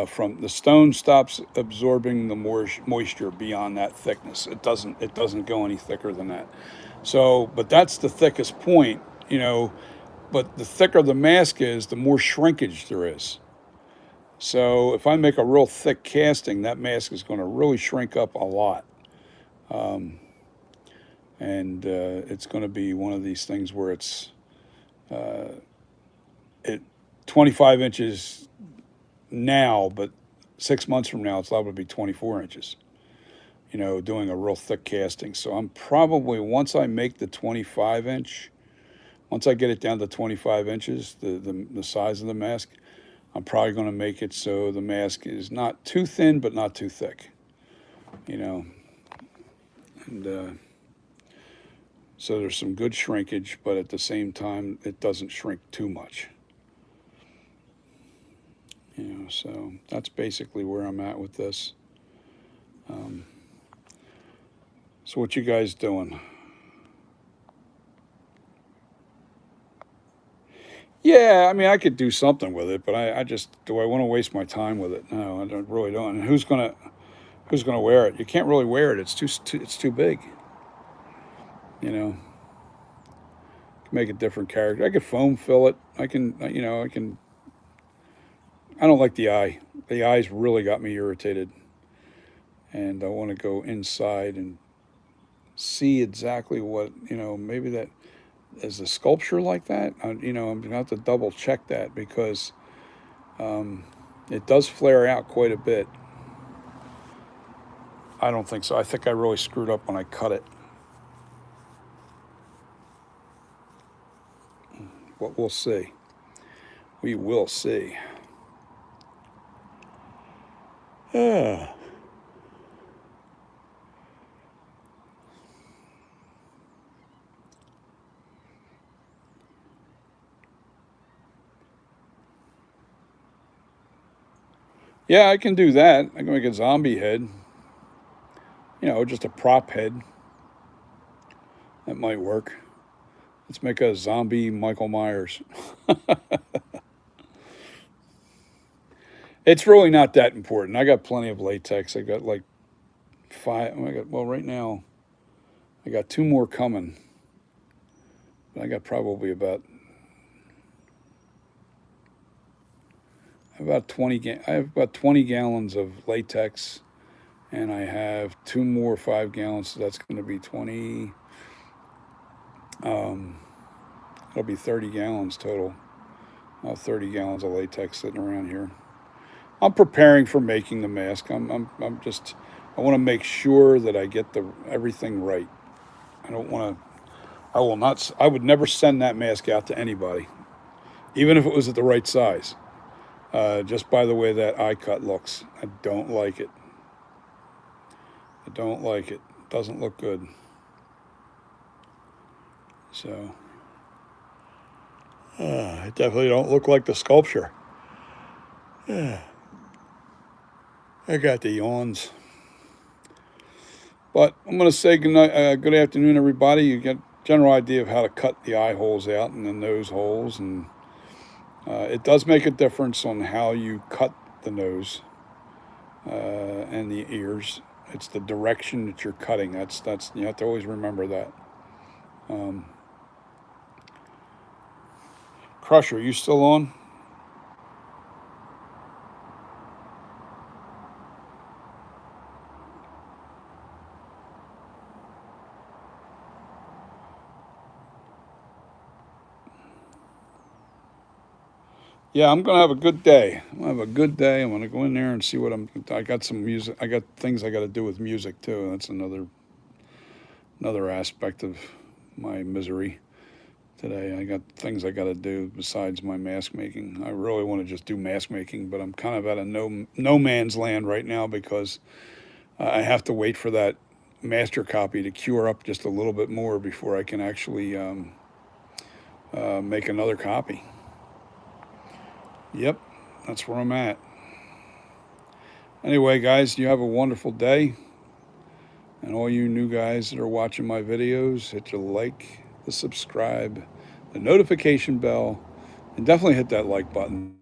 From the stone stops absorbing the moisture beyond that thickness. It doesn't go any thicker than that. So, but that's the thickest point, But the thicker the mask is, the more shrinkage there is. So if I make a real thick casting, that mask is going to really shrink up a lot. And it's going to be one of these things where it's 25 inches now, but 6 months from now, it's liable to be 24 inches, doing a real thick casting. So I'm probably, once I make the 25 inch, once I get it down to 25 inches, the size of the mask, I'm probably going to make it so the mask is not too thin, but not too thick, and so there's some good shrinkage, but at the same time, it doesn't shrink too much. So that's basically where I'm at with this. So what you guys doing? Yeah, I mean, I could do something with it, but I just, do I want to waste my time with it? No, really don't. And who's gonna wear it? You can't really wear it. It's too big. Make a different character. I could foam fill it. I can. I don't like the eye. The eyes really got me irritated, and I want to go inside and see exactly what maybe that is a sculpture like that. I'm gonna have to double check that because it does flare out quite a bit. I don't think so. I think I really screwed up when I cut it. But we'll see. We will see. Yeah. Yeah, I can do that. I can make a zombie head. Just a prop head. That might work. Let's make a zombie Michael Myers. It's really not that important. I got plenty of latex. I got like 5. Right now, I got 2 more coming. But I got probably about 20. I have about 20 gallons of latex, And I have 2 more 5 gallons, so that's going to be 20. It'll be 30 gallons total. 30 gallons of latex sitting around here. I'm preparing for making the mask. I'm just, I want to make sure that I get everything right. I don't want to, I will not, I would never send that mask out to anybody, even if it was at the right size. Just by the way that eye cut looks, I don't like it. I don't like it. It doesn't look good. So, I definitely don't look like the sculpture. I got the yawns. But I'm going to say good night, good afternoon, everybody. You get a general idea of how to cut the eye holes out and the nose holes, and it does make a difference on how you cut the nose and the ears. It's the direction that you're cutting. That's you have to always remember that. Crusher, you still on? Yeah, I'm gonna have a good day. I'm gonna have a good day. I'm gonna go in there and see what I got some music. I got things I got to do with music too. That's another aspect of my misery today. I got things I got to do besides my mask making. I really want to just do mask making, but I'm kind of at a no man's land right now because I have to wait for that master copy to cure up just a little bit more before I can actually make another copy. Yep, that's where I'm at. Anyway, guys, you have a wonderful day. And all you new guys that are watching my videos, hit the like, the subscribe, the notification bell, and definitely hit that like button.